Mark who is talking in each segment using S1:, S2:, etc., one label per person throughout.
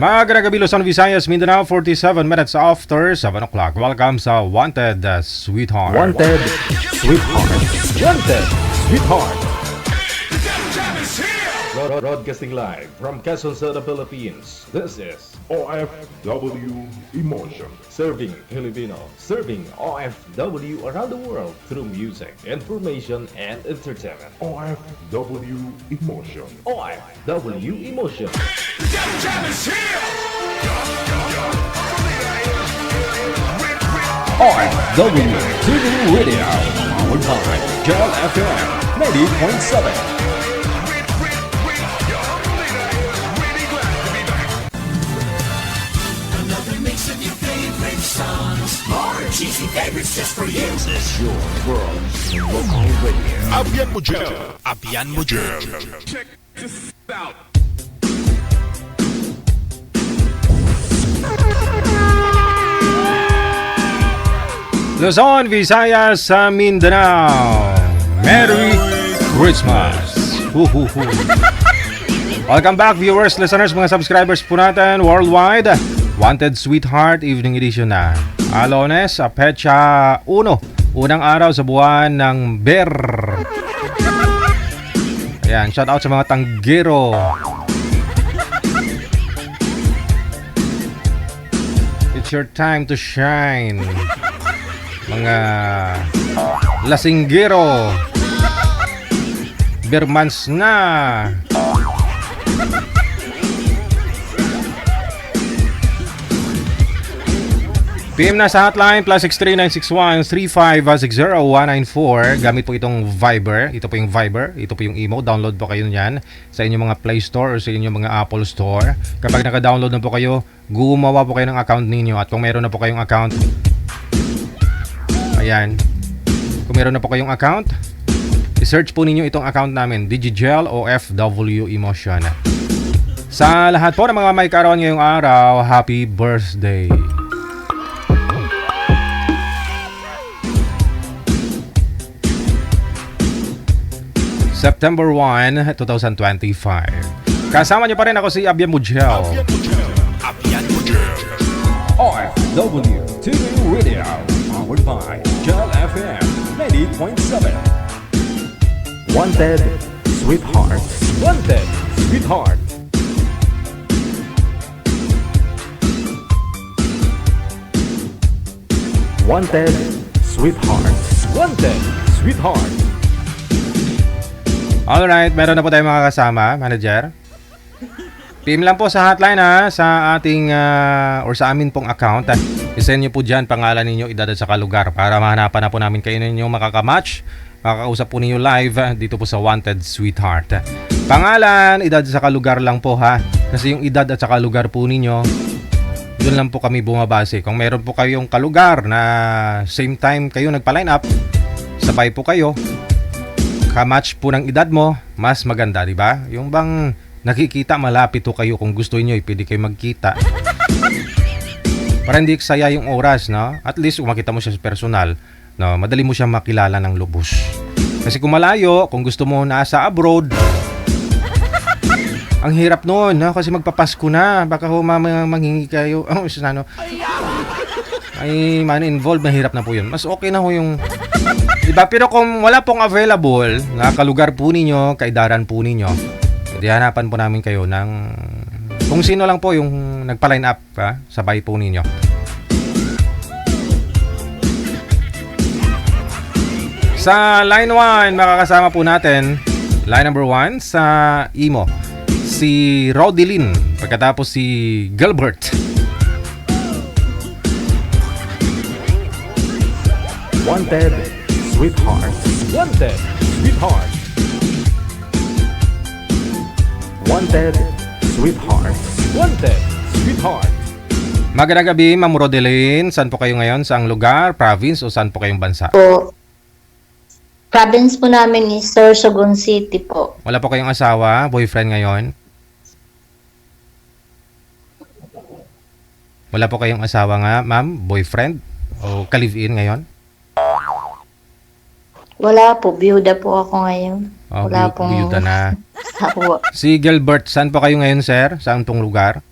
S1: Magandang gabi Luzon, Visayas, Mindanao, 47 minutes after 7 o'clock. Welcome sa Wanted Sweetheart.
S2: Wanted Sweetheart. Wanted Sweetheart. Broadcasting live from Quezon City, Philippines. This is
S3: OFW Emotion.
S2: Serving Filipino, serving OFW around the world through music, information, and entertainment.
S3: OFW Emotion.
S2: OFW Emotion. OFW TV Radio. Powered by Jal FM 90.7.
S4: Cheesy favorites just for you.
S3: This is your world in local radio.
S4: Abyan mo dyan. Abyan mo dyan.
S3: Check this out.
S1: Luzon, Visayas, sa Mindanao. Merry Christmas. Hu-hu-hu. Welcome back viewers, listeners, mga subscribers po natin worldwide. Wanted Sweetheart Evening Edition na. Alones, Pecha 1. Unang araw sa buwan ng Ber. Ayan, shout out sa mga tanggero. It's your time to shine. Mga lasinggero. Bermans na. PM na sa hotline plus 63961-3560194. Gamit po itong Viber. Ito po yung Viber. Ito po yung emo. Download po kayo niyan sa inyong mga Play Store or sa inyong mga Apple Store. Kapag naka-download na po kayo, gumawa po kayo ng account ninyo. At kung meron na po kayong account, ayan. Kung meron na po kayong account, i-search po ninyo itong account namin, Digigel OFW Emotion. Sa lahat po ng mga may kaarawan ngayong araw, happy birthday! September 1, 2025. Kasama niyo pa rin ako si Abyan Mujel.
S4: Abyan mo dyan.
S2: OFW TV Radio. Powered by Jal FM 90.7. Wanted Sweetheart. Wanted Sweetheart. Wanted Sweetheart. Wanted Sweetheart.
S1: Alright, meron na po tayong mga kasama, manager. PM lang po sa hotline sa ating or sa amin pong account. I-send nyo po dyan pangalan ninyo, edad at saka lugar para mahanapan na po namin kayo ninyo makakamatch. Makakausap po ninyo live dito po sa Wanted Sweetheart. Pangalan, edad at saka lugar lang po kasi yung edad at saka lugar po ninyo, doon lang po kami bumabase. Kung meron po kayong kalugar na same time kayo nagpa-line up, sabay po kayo, kamatch po ng edad mo, mas maganda, di ba? Yung bang nakikita, malapit to kayo, kung gusto niyo, pwede kayo magkita. Para hindi saya yung oras, no? At least kung makita mo siya sa personal, no, madali mo siya makilala ng lubos. Kasi kung malayo, kung gusto mo nasa abroad, ang hirap noon, no? Kasi magpapasko na, baka manghingi kayo, ay money involved, mahirap na po yun. Mas okay na ho yung, diba? Pero kung wala pong available na kalugar po ninyo, kaidaran po ninyo, hindi hanapan po namin kayo ng kung sino lang po yung nagpa-line up sabay po ninyo. Sa line 1, makakasama po natin line number 1 sa Imo, si Rodilyn, pagkatapos si Gilbert.
S2: Wanted Sweetheart. Wanted Sweetheart. Wanted Sweetheart. Wanted Sweetheart.
S1: Magandang gabi, Ma'am Rodelyn. Saan po kayo ngayon? Saang lugar, province o saan po kayong bansa?
S5: Po. Province po namin is Sorsogon City po.
S1: Wala po kayong asawa, boyfriend ngayon? Wala po kayong asawa nga, ma'am, boyfriend o ka-live-in ngayon?
S5: Wala po, biyuda po ako ngayon.
S1: Oh,
S5: Wala pong
S1: biyuda na.
S5: asawa.
S1: Si Gilbert, saan po kayo ngayon, sir? Saan pong lugar?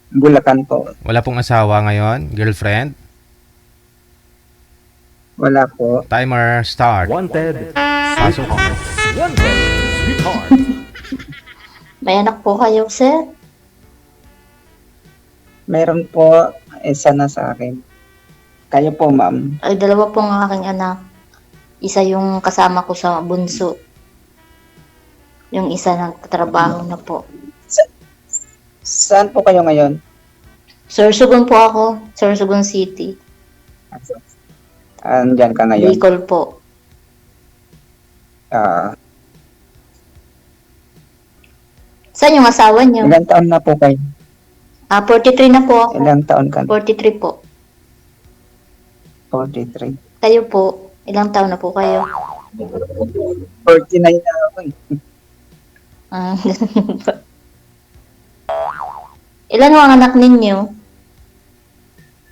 S6: Bulacan po.
S1: Wala pong asawa ngayon? Girlfriend?
S6: Wala po.
S1: Timer start.
S2: Wanted,
S1: Pasok.
S2: wanted, sweetheart.
S5: May anak po kayo, sir?
S6: Meron po, isa na sa akin. Kayo po, ma'am.
S5: Ay, dalawa po ang aking anak. Isa yung kasama ko sa bunso. Yung isa nagtatrabaho na po.
S6: Saan po kayo ngayon?
S5: Sorsogon po ako. Sorsogon City.
S6: Andyan ka ngayon.
S5: Bicol po.
S6: Ah,
S5: Saan yung asawa niyo?
S6: ilang taon na po kayo?
S5: 43 na po ako.
S6: Ilang taon ka?
S5: 43 po.
S6: 43.
S5: Kayo po. Ilang taon na po kayo?
S6: 49 na ako eh.
S5: Ah, ganun ba? Ilan ang anak ninyo?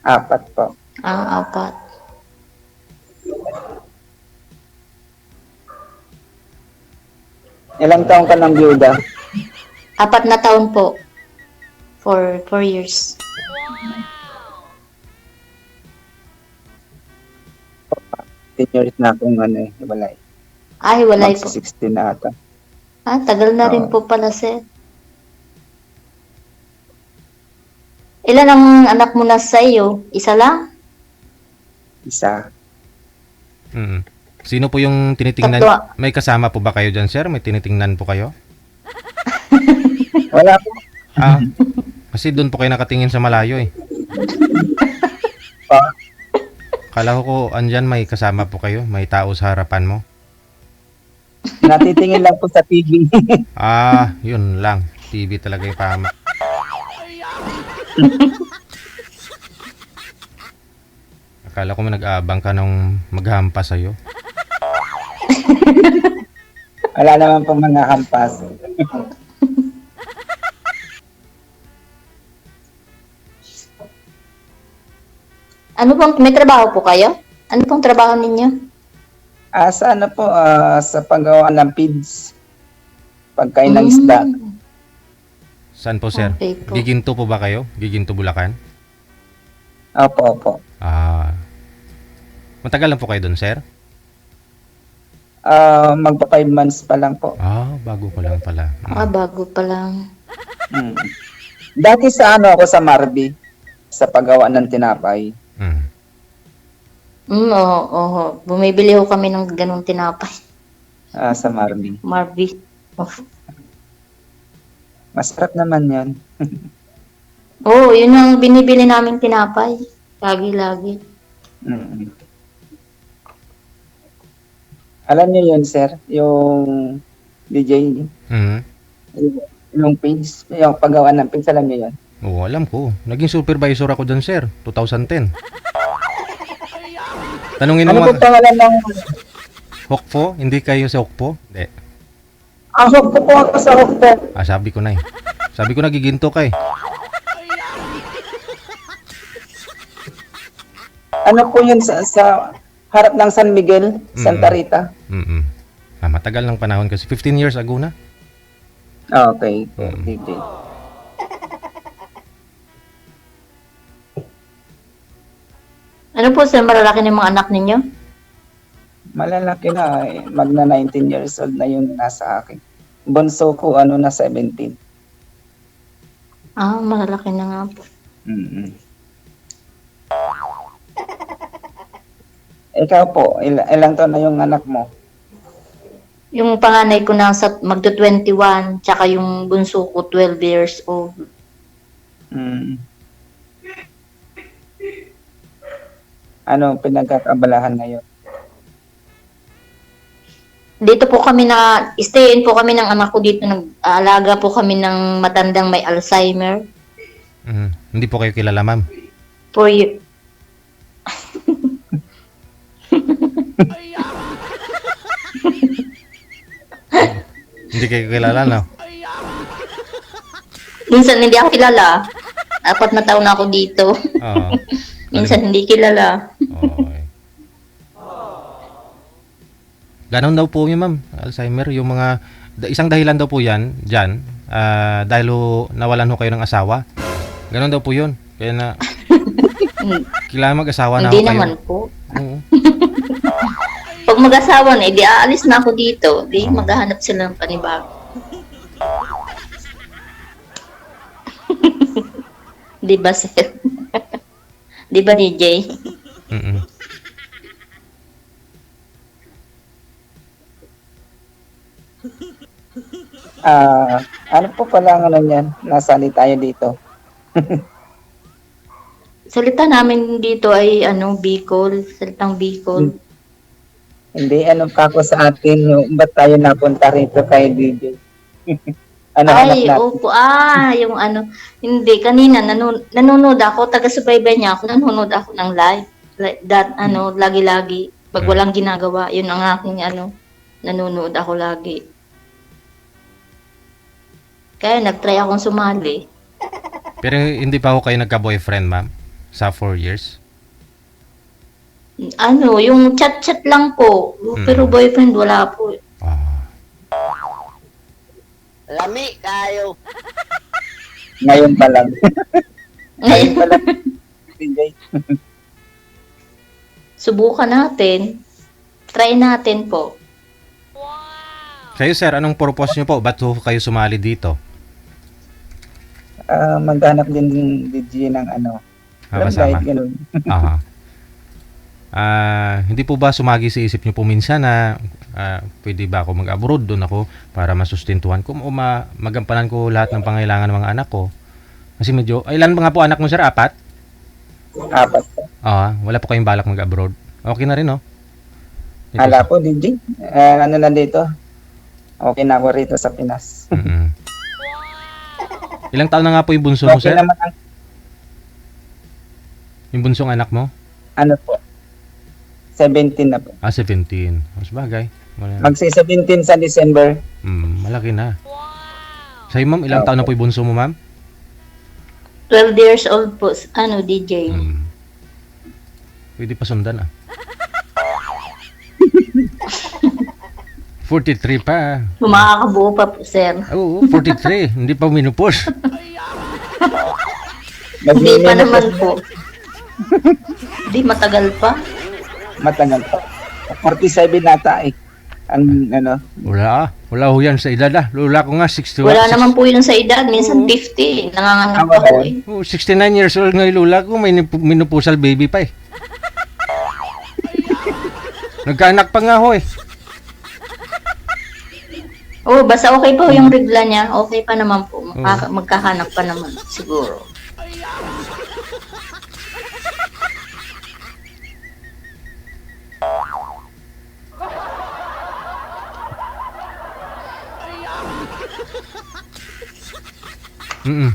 S6: 4 po.
S5: 4.
S6: Ilang taon ka ng byuda?
S5: 4 na taon po. For 4 years.
S6: Senior na akong walay.
S5: Walay po.
S6: 16 na ata.
S5: Tagal na rin
S6: Oo.
S5: po pala, sir. Ilan ang anak mo na sa iyo? Isa lang?
S6: Isa.
S1: Mm. Sino po yung tinitingnan?
S5: Tatlo.
S1: May kasama po ba kayo dyan, sir? May tinitingnan po kayo?
S6: Wala po.
S1: Ah, kasi doon po kayo nakatingin sa malayo eh.
S6: Pa.
S1: Kala ko andyan may kasama po kayo, may tao sa harapan mo.
S6: Natitingin lang po sa TV.
S1: Yun lang. TV talaga yung pahamak. Akala ko nag-aabang ka nung maghampas sa'yo.
S6: Wala naman po mga hampas.
S5: Ano pong, may trabaho po kayo? Ano pong trabaho ninyo?
S6: Sa ano po, sa paggawa ng feeds. Pagkain ng isda.
S1: Saan po, sir?
S5: Okay po.
S1: Giginto po ba kayo? Giginto, Bulacan?
S6: Opo, opo.
S1: Matagal lang po kayo doon, sir?
S6: Magpa 5 months pa lang po.
S1: Bago ko lang pala.
S5: Bago pa lang.
S6: Mm. Dati sa ako sa Marby, sa paggawa ng tinapay.
S5: Oo. Bumibili ho kami ng ganung tinapay.
S6: Sa Marby.
S5: Marby. Oh.
S6: Masarap naman yun.
S5: Oo, yun ang binibili naming tinapay. Lagi-lagi.
S6: Mm. Alam niyo yun, sir? Yung DJ,
S1: Mhm.
S6: yung page, yung paggawa ng page, alam niyo yun?
S1: Oo, alam ko. Naging supervisor ako doon, sir. 2010. Tanungin
S6: Ano
S1: mo
S6: po pangalan ng...
S1: Hokpo? Hindi kayo sa Hokpo? Hindi.
S6: Hokpo po ako sa Hokpo.
S1: Sabi ko na eh. Sabi ko nagiginto ka eh.
S6: Ano po yun sa harap ng San Miguel, Santa Rita?
S1: Mm-mm. Matagal ng panahon kasi 15 years ago na.
S6: Okay.
S1: Mm.
S6: DJ.
S5: Ano po sir, malalaki ng mga anak ninyo?
S6: Malalaki na. Magna 19 years old na yung nasa akin. Bunso ko, na 17.
S5: Malalaki na nga po.
S6: Mm-mm. Ikaw po, ilang taon na yung anak mo?
S5: Yung panganay ko nasa magto-21, tsaka yung bunso ko 12 years old.
S6: Mm. Ano pinagkakabalahan ngayon?
S5: Dito po kami stayin po kami ng anak ko dito, nag-aalaga po kami ng matandang may Alzheimer.
S1: Hindi po kayo kilala, ma'am.
S5: For you.
S1: Hindi kayo kilala, no?
S5: Minsan hindi ako kilala. 4 na taon na ako dito.
S1: Oo.
S5: Minsan hindi kilala.
S1: Okay. Ganon daw po yun, ma'am. Alzheimer, yung mga... Isang dahilan daw po yan, dyan, dahil nawalan ho kayo ng asawa. Ganon daw po yun. Kaya na, kailangan mag-asawa na
S5: Hindi
S1: ako kayo.
S5: naman po.
S1: Oo.
S5: Pag mag-asawa na, edi aalis na ako dito. Di
S1: Oo.
S5: maghahanap sila ng panibago. Di ba, sir? Di ba, DJ?
S1: Mm-mm.
S6: Ano po pala ang ano niyan? Nasali tayo dito.
S5: Salita namin dito ay Bicol. Salitang Bicol.
S6: Hindi, ano pa ako sa atin, yung ba't tayo napunta rito kay DJ? Ano, hanap
S5: Ay,
S6: natin?
S5: opo. Yung hindi, kanina nanonood ako, taga-subaybay niya ako, nanonood ako ng live. Like that, lagi-lagi. Pag walang ginagawa, yun ang aking nanonood ako lagi. Kaya nag-try akong sumali.
S1: Pero hindi pa ako kayo nagka-boyfriend, ma'am? Sa 4 years?
S5: Yung chat-chat lang po. Pero boyfriend, wala po.
S1: Ah.
S7: Lami kayo.
S6: Ngayon pa lang. Ngayon pa lang. DJ.
S5: Subukan natin. Try natin po.
S1: Kayo, sir, anong purpose nyo po? Ba't ho kayo sumali dito?
S6: Maghanap din DJ ng love
S1: Kasama.
S6: life, ganun.
S1: Aha. Hindi po ba sumagi sa isip nyo po minsan na pwede ba ako mag-abroad, doon ako para masustentuhan ko o magampanan ko lahat ng pangailangan ng mga anak ko? Kasi medyo, ilan ba nga po anak mo, sir? 4?
S6: 4 po.
S1: Wala po kayong balak mag-abroad. Okay na rin, no? Dito
S6: Hala po, DJ. Ano na dito? Okay na ako rito sa Pinas.
S1: Mm-mm. Ilang taon na nga po yung bunso mo,
S6: Okay
S1: sir?
S6: naman ang
S1: Yung bunsong anak mo?
S6: po. 17 na po.
S1: 17. Mas bagay.
S6: Magsi-17 sa December.
S1: Malaki na. Sa'yo, ma'am, ilang taon na po yung bunso mo, ma'am?
S5: 12 years old po, DJ.
S1: Pwede pa sundan, 43 pa.
S5: Makakabuo pa po, sir.
S1: Oo, 43. Hindi pa minupos.
S5: Hindi pa naman po. Hindi, matagal pa.
S6: Matagal pa. 47 nata eh.
S1: Wala ho yan sa edad, Lula ko nga, 61.
S5: Wala naman po yun sa edad. Minsan 50. Nanganganak pa po eh.
S1: 69 years old nga yung lula ko. May minupusal baby pa eh. Nagkaanak pa nga ho eh.
S5: Basta okay pa yung regla niya. Okay pa naman po. Magkahanap pa naman siguro.
S1: Mm-mm.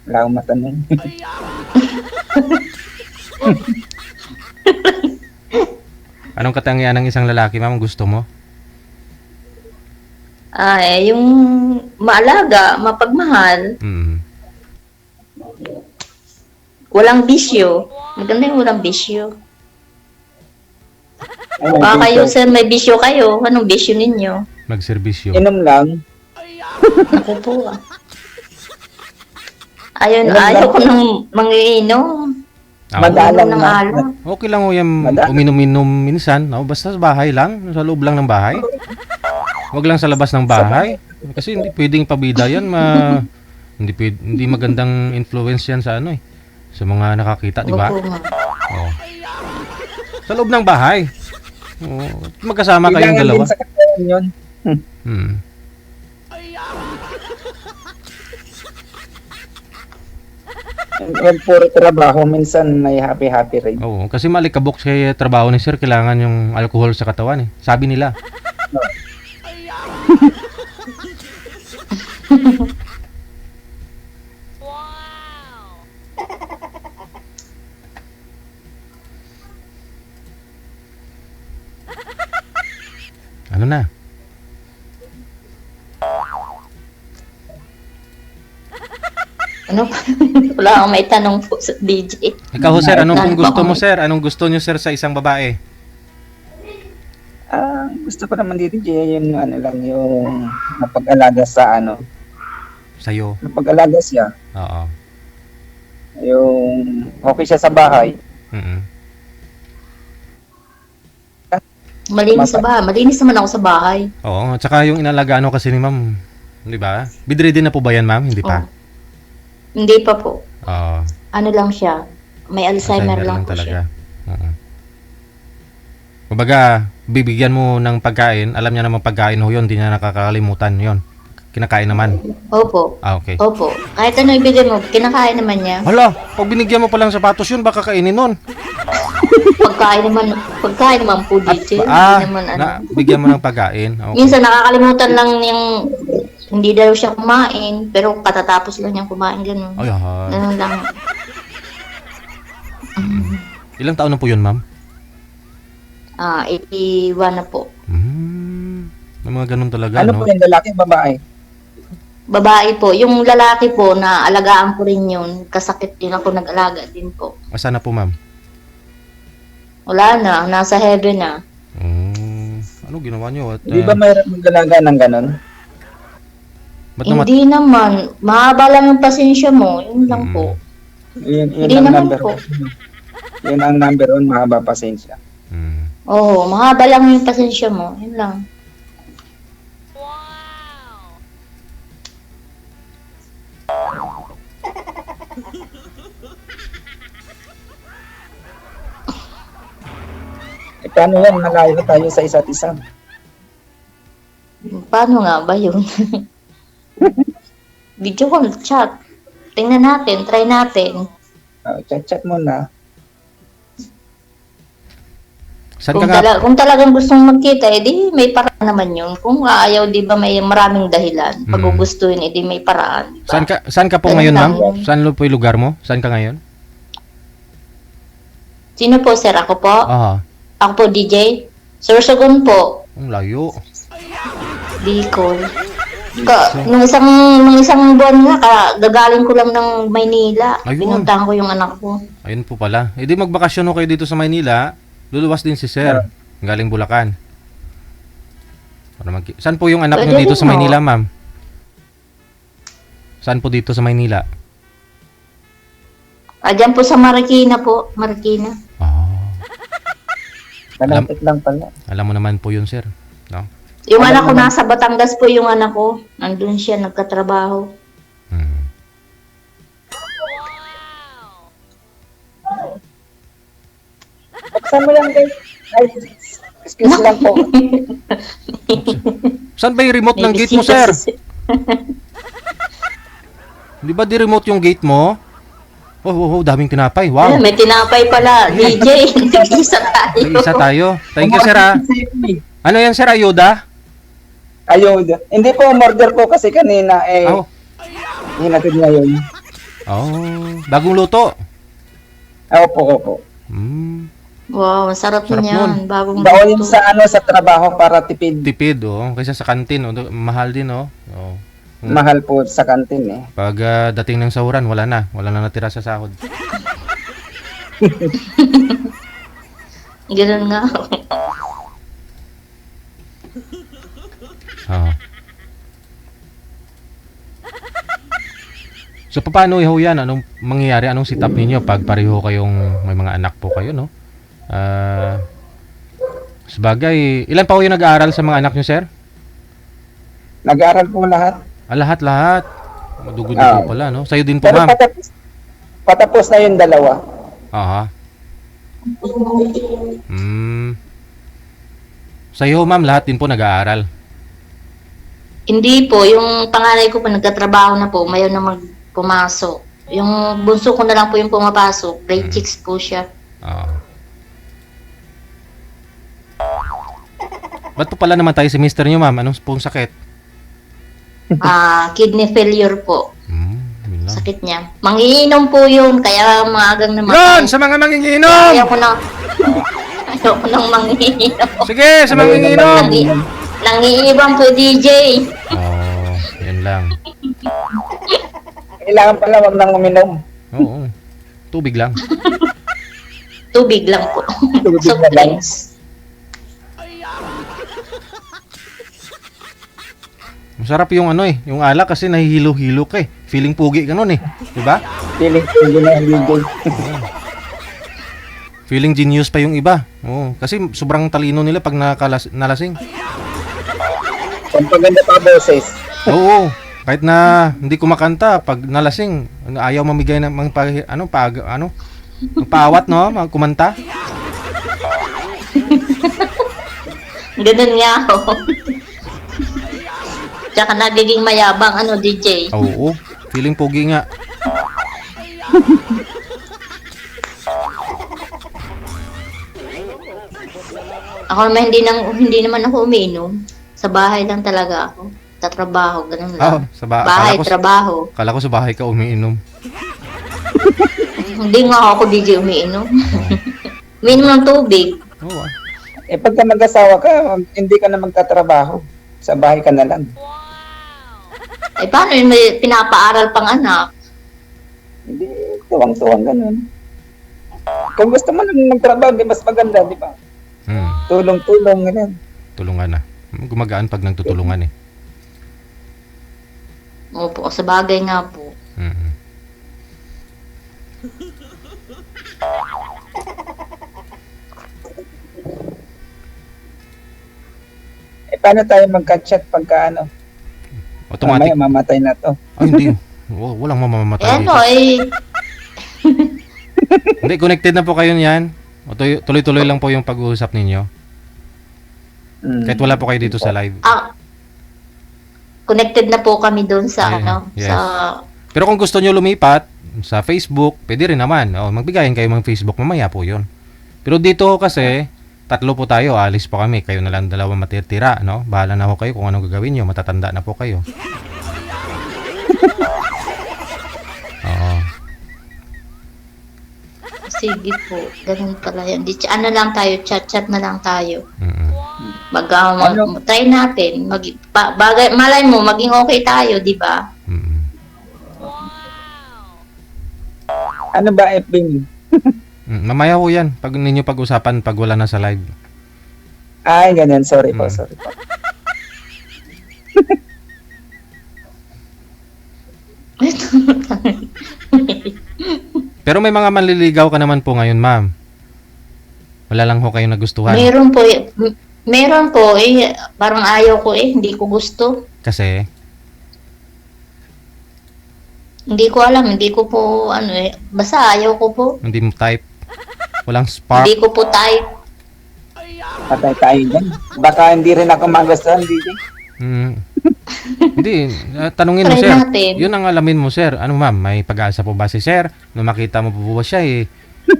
S6: Wala akong matanong.
S1: Anong katangian ng isang lalaki, ma'am, gusto mo?
S5: Yung maalaga, mapagmahal, walang bisyo. Maganda yung walang bisyo. Baka kayo, sir, may bisyo kayo. Anong bisyo ninyo?
S1: Magserbisyo.
S6: Inom lang.
S5: Ako po. Ayaw ko nang mangiinom.
S6: Madalang
S5: ng
S6: na.
S5: alak.
S1: Okay lang ho yung
S6: Madami.
S1: uminom-inom minsan. Basta sa bahay lang. Sa loob lang ng bahay. Huwag lang sa labas ng bahay. Kasi hindi pwedeng pabida yan. Hindi magandang influence yan sa sa mga nakakita, di ba?
S5: Opo, ma'am.
S1: Oo. Sa loob ng bahay. Oo. Magkasama kayong
S6: Kailangan
S1: dalawa.
S6: din sa katawan yun.
S1: Hmm.
S6: Yung puro trabaho, minsan may happy-happy rin.
S1: Oo, kasi malikabok sa trabaho ni sir, kailangan yung alcohol sa katawan eh. Sabi nila. Ano na?
S5: Ano? Wala akong may tanong po sa DJ.
S1: Ikaw, sir, anong kung gusto mo, sir? Anong gusto niyo, sir, sa isang babae?
S6: Gusto ko naman dito, Jay, yung lang, yung mapag-alaga sa
S1: Sa'yo.
S6: Napag-alaga siya.
S1: Oo.
S6: Yung okay siya sa bahay.
S1: Mm.
S5: Malinis sa bahay. Malinis naman ako sa bahay.
S1: Oo, at saka yung inalagaan mo kasi ni ma'am, di ba? Bedridden na po ba yan, ma'am? Hindi pa?
S5: Hindi pa po.
S1: Oo.
S5: Ano lang siya. May Alzheimer lang po siya.
S1: Oo. Kumbaga, bibigyan mo ng pagkain, alam niya naman pagkain ho yun, hindi niya nakakalimutan yun. Kinakain naman.
S5: Opo.
S1: Okay.
S5: Opo. Kahit ano ibigay mo, kinakain naman niya.
S1: Hala, pag binigyan mo pa lang sapatos yun, baka kainin nun.
S5: Pagkain naman po dito. Hindi naman ano.
S1: Bigyan mo ng pagkain. Okay.
S5: Minsan nakakalimutan lang yung hindi daw siya kumain, pero katatapos lang niyang kumain, ganun.
S1: Ay, aha.
S5: Ganun lang.
S1: Ilang taon na po yun, ma'am?
S5: 81 na po.
S1: May mga ganun talaga,
S6: Ano
S1: no?
S6: po yung lalaki, babae?
S5: Babae po. Yung lalaki po, na alagaan ko rin yun. Kasakit din ako, nag-alaga din po.
S1: Asa na po, ma'am?
S5: Wala na, nasa heaven na.
S1: Ano ginawa niyo? At,
S6: Hindi ba mayroon mag-alaga ng ganon?
S1: ba't
S5: Hindi naman. Mahaba lang yung pasensya mo. Yun lang po.
S6: Yun
S5: Hindi
S6: ang
S5: naman
S6: number
S5: po.
S6: Yun ang number 1, mahaba pasensya.
S5: Oo, mahaba lang yung pasensya mo. Yun lang.
S6: Paano yan? Malayo tayo sa isa't isa.
S5: Paano nga ba yun? Video call, chat. Tingnan natin, try natin.
S6: Chat-chat muna.
S1: Saan ka nga?
S5: Kung talagang gustong magkita, edi may paraan naman yun. Kung ayaw, di ba may maraming dahilan. Pag gustuhin, edi may paraan. Di ba?
S1: Saan ka po
S5: Ganun
S1: ngayon,
S5: lang.
S1: ma'am? Saan po yung lugar mo? Saan ka ngayon?
S5: Sino po, sir? Ako po?
S1: Aha.
S5: Ako po, DJ? Sorsogon po.
S1: Ang layo.
S5: Bicol. Nung isang buwan nga, gagaling ko lang ng Maynila.
S1: Ayun.
S5: Pinuntahan ko yung anak ko.
S1: Ayun po pala. E di magbakasyon ho kayo dito sa Maynila. Luluwas din si Sir. Galing Bulacan. Saan po yung anak
S5: Pwede
S1: niyo dito
S5: rin,
S1: sa Maynila, ma'am? Saan po dito sa Maynila?
S5: Diyan po sa Marikina po. Marikina.
S6: Malapit lang pala.
S1: Alam mo naman po yun, Sir. No?
S5: Yung anak ko nasa Batangas po yung anak ko. Nandun siya, nagkatrabaho.
S6: Buksan mo lang guys. Ay, excuse lang po.
S1: Saan ba yung remote ng gate mo, Sir? Di ba di-remote yung gate mo? Oh, daming tinapay. Wow.
S5: May tinapay pala, DJ. Nag-isa tayo.
S1: Isa tayo. Thank you, Sir, ha? Ano yan, Sir? Ayuda?
S6: Ayun. Hindi po, murder po kasi kanina.
S1: Oh.
S6: Hinatid niya yun.
S1: Oh. Bagong luto.
S6: Opo.
S5: Wow, masarap
S1: Sarap
S5: niyan. Bagong
S6: Bawalin
S5: luto.
S6: sa trabaho para tipid.
S1: Tipid, oh. Kaysa sa kantin, oh. Mahal din, oh. Oh.
S6: Mahal po sa kantin eh.
S1: Pag dating ng sahuran, wala na natira sa sahod.
S5: Ganun nga.
S1: Oo. So paano ho yan? Anong mangyayari? Anong setup ninyo pag pareho kayong may mga anak po kayo, no? Sabagay, ilan pa ho yung nag-aaral sa mga anak nyo, sir?
S6: Nag-aaral po lahat.
S1: Lahat. Madugo-dugo pala, no? Sa'yo din po,
S6: Pero
S1: ma'am.
S6: patapos na yung dalawa.
S1: Aha. Sa'yo, ma'am, lahat din po nag-aaral.
S5: Hindi po, yung panganay ko pa nagkatrabaho na po, mayaw na magpumasok. Yung bunso ko na lang po yung pumapasok, grade 6 po siya.
S1: Oo. Ba't po pala naman tayo si mister nyo, ma'am? Anong pong sakit?
S5: Kidney failure po,
S1: Yun lang.
S5: sakit niya. Mangiinom po yun, kaya maagang
S1: Yun!
S5: namatay.
S1: Sa mga manginginom!
S5: Ayaw ko nang mangiinom.
S1: Sige, sa manginginom!
S5: Nangiibang po, DJ.
S1: Oo, yun lang.
S6: Kailangan pala wag nang uminom.
S1: Oo. Tubig lang.
S5: Tubig lang po.
S6: Tubig
S5: Soft
S6: na lang.
S5: drinks.
S1: Masarap yung ano eh, yung alak kasi nahihilo-hilo ka eh. Feeling pugi ka nun eh. Diba?
S6: Feeling ko yun na DJ.
S1: Feeling genius pa yung iba. Oo, kasi sobrang talino nila pag nalasing.
S6: Pampaganda pa boses.
S1: Oo, kahit na hindi kumakanta, pag nalasing, ayaw mamigay ng magpaawat, no? Kumanta.
S5: Ganun nga ako. Tsaka nagiging mayabang, DJ.
S1: Oo, feeling pugi nga.
S5: Ako naman hindi naman ako umiinom. Sa bahay lang talaga ako. Sa trabaho, ganun lang.
S1: Sa
S5: Bahay, trabaho.
S1: Kala ko sa bahay ka umiinom.
S5: Hindi nga ako DJ umiinom. Umiinom ng tubig.
S1: Oo.
S6: Pagka mag-asawa ka, hindi ka na magtatrabaho. Sa bahay ka na lang.
S5: Paano yun? May pinapaaral pang anak?
S6: Hindi, tuwang-tuwang ganun. Kung gusto mo lang magtrabaho, di mas maganda, di ba? Tulong-tulong, ganun.
S1: Tulungan na. Gumagaan pag nagtutulungan eh.
S5: Opo, sa bagay nga po.
S1: Mm.
S6: Paano tayo magka-chat pagka
S1: Automatic.
S6: mamaya mamatay na to?
S1: Ay, hindi. Walang mamamatay dito. Hindi, connected na po kayo niyan. Tuloy-tuloy lang po yung pag-uusap ninyo. Kahit wala po kayo dito sa live.
S5: Connected na po kami doon sa
S1: Yes.
S5: sa
S1: Pero kung gusto nyo lumipat sa Facebook, pwede rin naman. Magbigayin kayo ng Facebook, mamaya po yun. Pero dito kasi, 3 po tayo, alis po kami. Kayo na lang 2 matitira, no? Bahala na ho kayo kung anong gagawin nyo. Matatanda na po kayo. Oo.
S5: sige po. Ganun pala yun. Lang tayo, chat na lang tayo.
S1: Mm-mm.
S5: Try natin. Malay mo, maging okay tayo, di ba?
S1: Mm-mm.
S6: Ano ba FB niyo?
S1: Mamaya ho yan. Pag ninyo pag-usapan, pag wala na sa live.
S6: Ay, ganyan. Sorry po, sorry po.
S1: Pero may mga manliligaw ka naman po ngayon, ma'am. Wala lang ho kayong nagustuhan.
S5: Meron po parang ayaw ko hindi ko gusto.
S1: Kasi,
S5: Hindi ko alam, hindi ko po basta ayaw ko po.
S1: hindi mo type. Walang spark.
S5: Hindi ko po type.
S6: Patay tayo dyan. Baka hindi rin ako magustuhan, DJ.
S1: Hindi, tanungin mo,
S5: Try
S1: sir.
S5: natin.
S1: Yun ang alamin mo, sir. Ano, ma'am, may pag-asa po ba si sir? Nung makita mo po ba siya,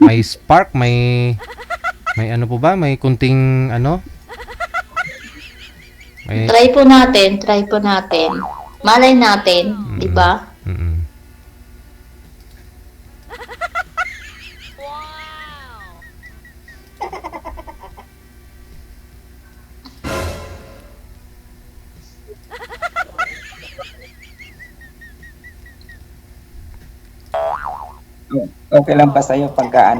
S1: may spark, may ano po ba? May kunting, may,
S5: Try po natin. Malay natin, di ba?
S1: mm-mm.
S6: Okay lang pa sa'yo pagka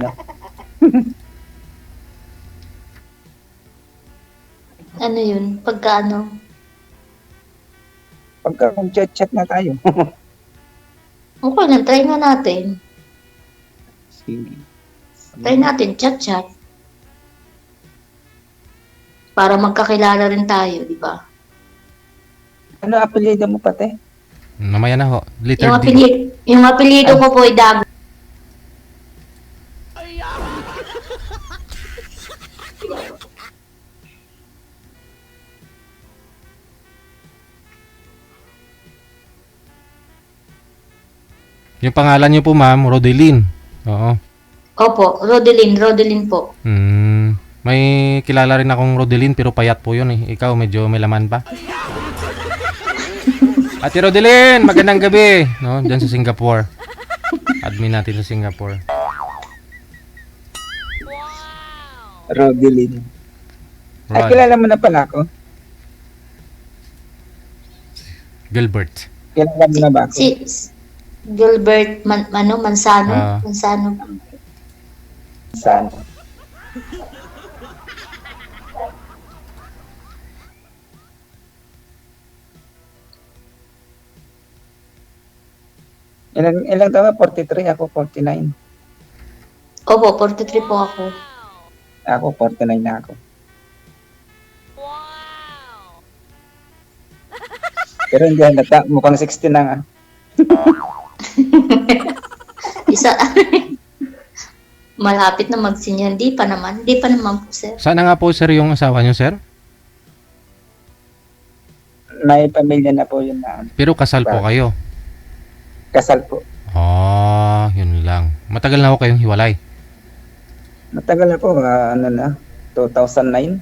S5: Ano yun? Pagka
S6: Pagka kung chat na tayo.
S5: Okay lang, try nga natin.
S6: Sige.
S5: Try natin, chat. Para magkakilala rin tayo, di ba?
S6: Ano apelyido mo pati?
S1: Mamaya na ho. Letter D.
S5: Yung apelyido ko po ay Dago.
S1: Yung pangalan niyo po, ma'am, Rodeline. Oo.
S5: Opo, Rodeline po.
S1: May kilala rin akong Rodeline pero payat po yun eh. Ikaw medyo may laman pa. Ate Rodeline, magandang gabi. No, diyan sa Singapore. Admin natin sa Singapore.
S6: Rodeline. Ay,
S1: Rod.
S6: kilala mo na pala ako.
S1: Gilbert.
S6: Kilala mo na ba ako?
S5: Si Gilbert Mansano. Mansano.
S6: Saan? Ilang taon ka? 43, ako 49.
S5: Opo, 43 po ako.
S6: Ako 49 na ako. Pero hindi halata, mukhang 16 na nga.
S5: Isa, malapit na mag-senior. Hindi pa naman po, sir.
S1: Sana nga po, sir, yung asawa niyo, sir?
S6: May pamilya na po yun na
S1: Pero kasal po kayo.
S6: kasal po.
S1: Ah, yun lang. Matagal na ako kayong hiwalay.
S6: Matagal na po, 2009.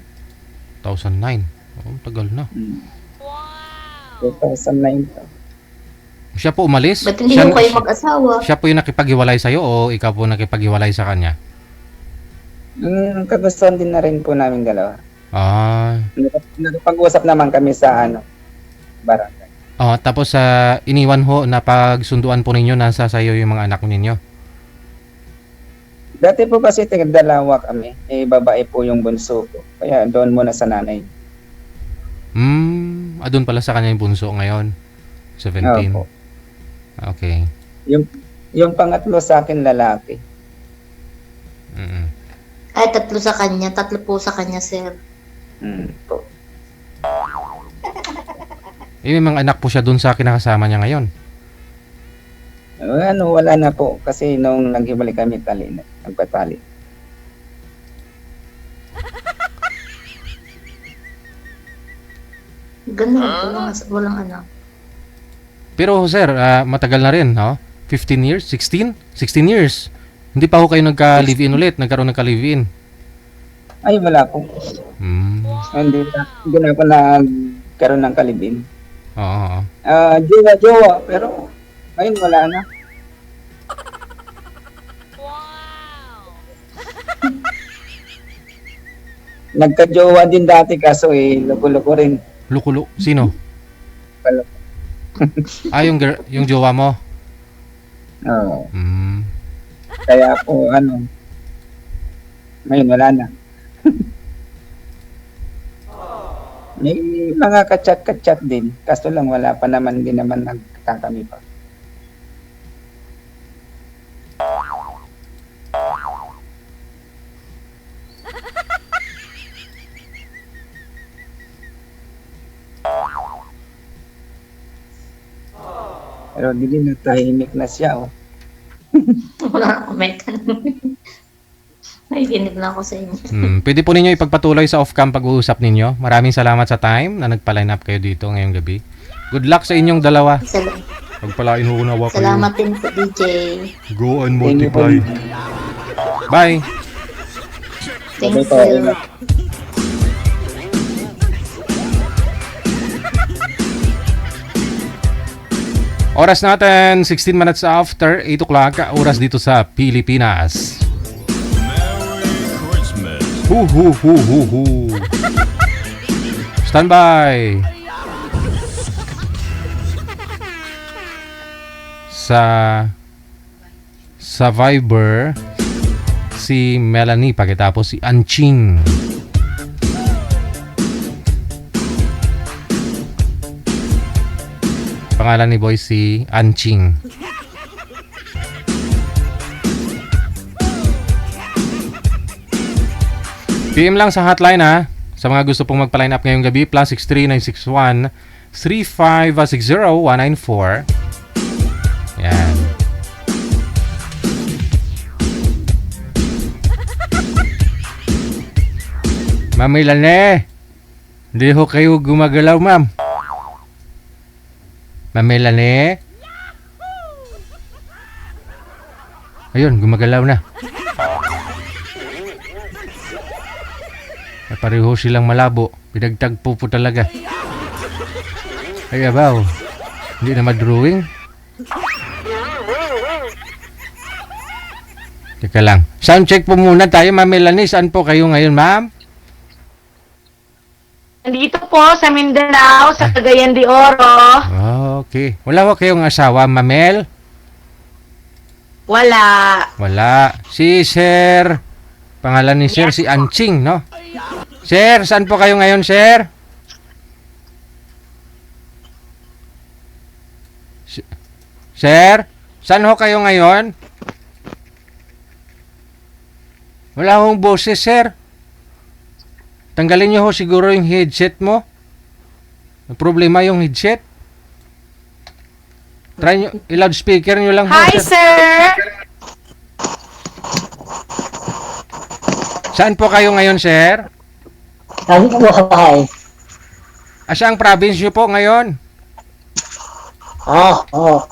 S1: 2009. Oh, tagal na.
S6: 2009 po.
S1: Siya po umalis?
S5: Ba't hindi
S1: siya,
S5: ho kayo mag-asawa?
S1: siya po yung nakipaghiwalay sa'yo o ikaw po nakipaghiwalay sa kanya?
S6: Kagustuhan din na rin po namin dalawa.
S1: Ah.
S6: Nakapag-usap naman kami sa barangay.
S1: Oh, tapos iniwan ho na pagsunduan po ninyo nasa sayo yung mga anak ninyo.
S6: Dati po kasi dalawa kami. Babae po yung bunso ko. Kaya doon muna sa nanay.
S1: Doon pala sa kanya yung bunso ngayon. 17.
S6: Opo.
S1: Okay.
S6: Yung pangatlo sa akin lalaki.
S1: Mm.
S5: Ay, tatlo po sa kanya, sir.
S6: Po.
S1: May mga anak po siya doon sa kinakasama niya ngayon.
S6: Wala na po. Kasi nung naghiwalay kami, nagpatali.
S5: Ganun, walang anak.
S1: Pero sir, matagal na rin, no? 15 years? 16? 16 years. Hindi pa ho kayo nagka-live-in ulit, nagkaroon nagka-live-in.
S6: Ay, wala po. Hindi na ako nagkaroon ng kalibin.
S1: Oo.
S6: Jowa, pero ngayon wala na. Nagka-jowa din dati kaso loko-loko rin.
S1: Lukulo. Sino?
S6: Palo.
S1: Yung jowa mo?
S6: Oo.
S1: Mm.
S6: Kaya po ngayon wala na. May mga kachat-kachat din. Kaso lang wala pa naman din naman nagkakami pa. Pero hindi na tahimik na siya.
S5: Wala akong Nakikinig na ako sa inyo.
S1: Pwede po ninyo ipagpatuloy sa off-cam pag-uusap ninyo. Maraming salamat sa time na nagpa-line up kayo dito ngayong gabi. Good luck sa inyong dalawa. Pagpalain ho nawa kayo.
S5: Salamat din po, DJ.
S1: Go and
S6: multiply.
S1: Bye.
S5: Thank
S6: Ito,
S5: you.
S1: Oras natin, 16 minutes after 8 o'clock. Oras dito sa Pilipinas. Hu hu hu hu hu. Standby. Sa Viber si Melanie pagkatapos si Anching. Pangalan ni boy si Anching. PM lang sa hotline ha. Sa mga gusto pong magpa-line up ngayong gabi, +63 961 3560 194. Yan. Ma'am Melanie, hindi ho kayo gumagalaw, ma'am. Ma'am Melanie? Ayun, gumagalaw na. Pareho silang malabo. Pinagtagpo po talaga. Ay, abaw. Hindi na madrawing. Teka lang. Sound check po muna tayo, Ma'am Melanie. Saan po kayo ngayon, ma'am?
S7: Nandito po sa Mindanao, sa Cagayan de Oro.
S1: Okay. Wala ho kayong asawa, Ma'am Mel?
S7: Wala.
S1: Wala. Si Sir, pangalan ni Sir, si Anching, no? Sir, saan po kayo ngayon, Sir? Sir? Saan ho kayo ngayon? Wala hong boses, sir. Tanggalin niyo ho siguro yung headset mo. May problema yung headset. Try nyo, i-loudspeaker nyo lang ho,
S7: Hi, sir!
S1: Saan po kayo ngayon, sir?
S6: Nandito po sa bahay.
S1: Saang province nyo po ngayon?
S6: Oo.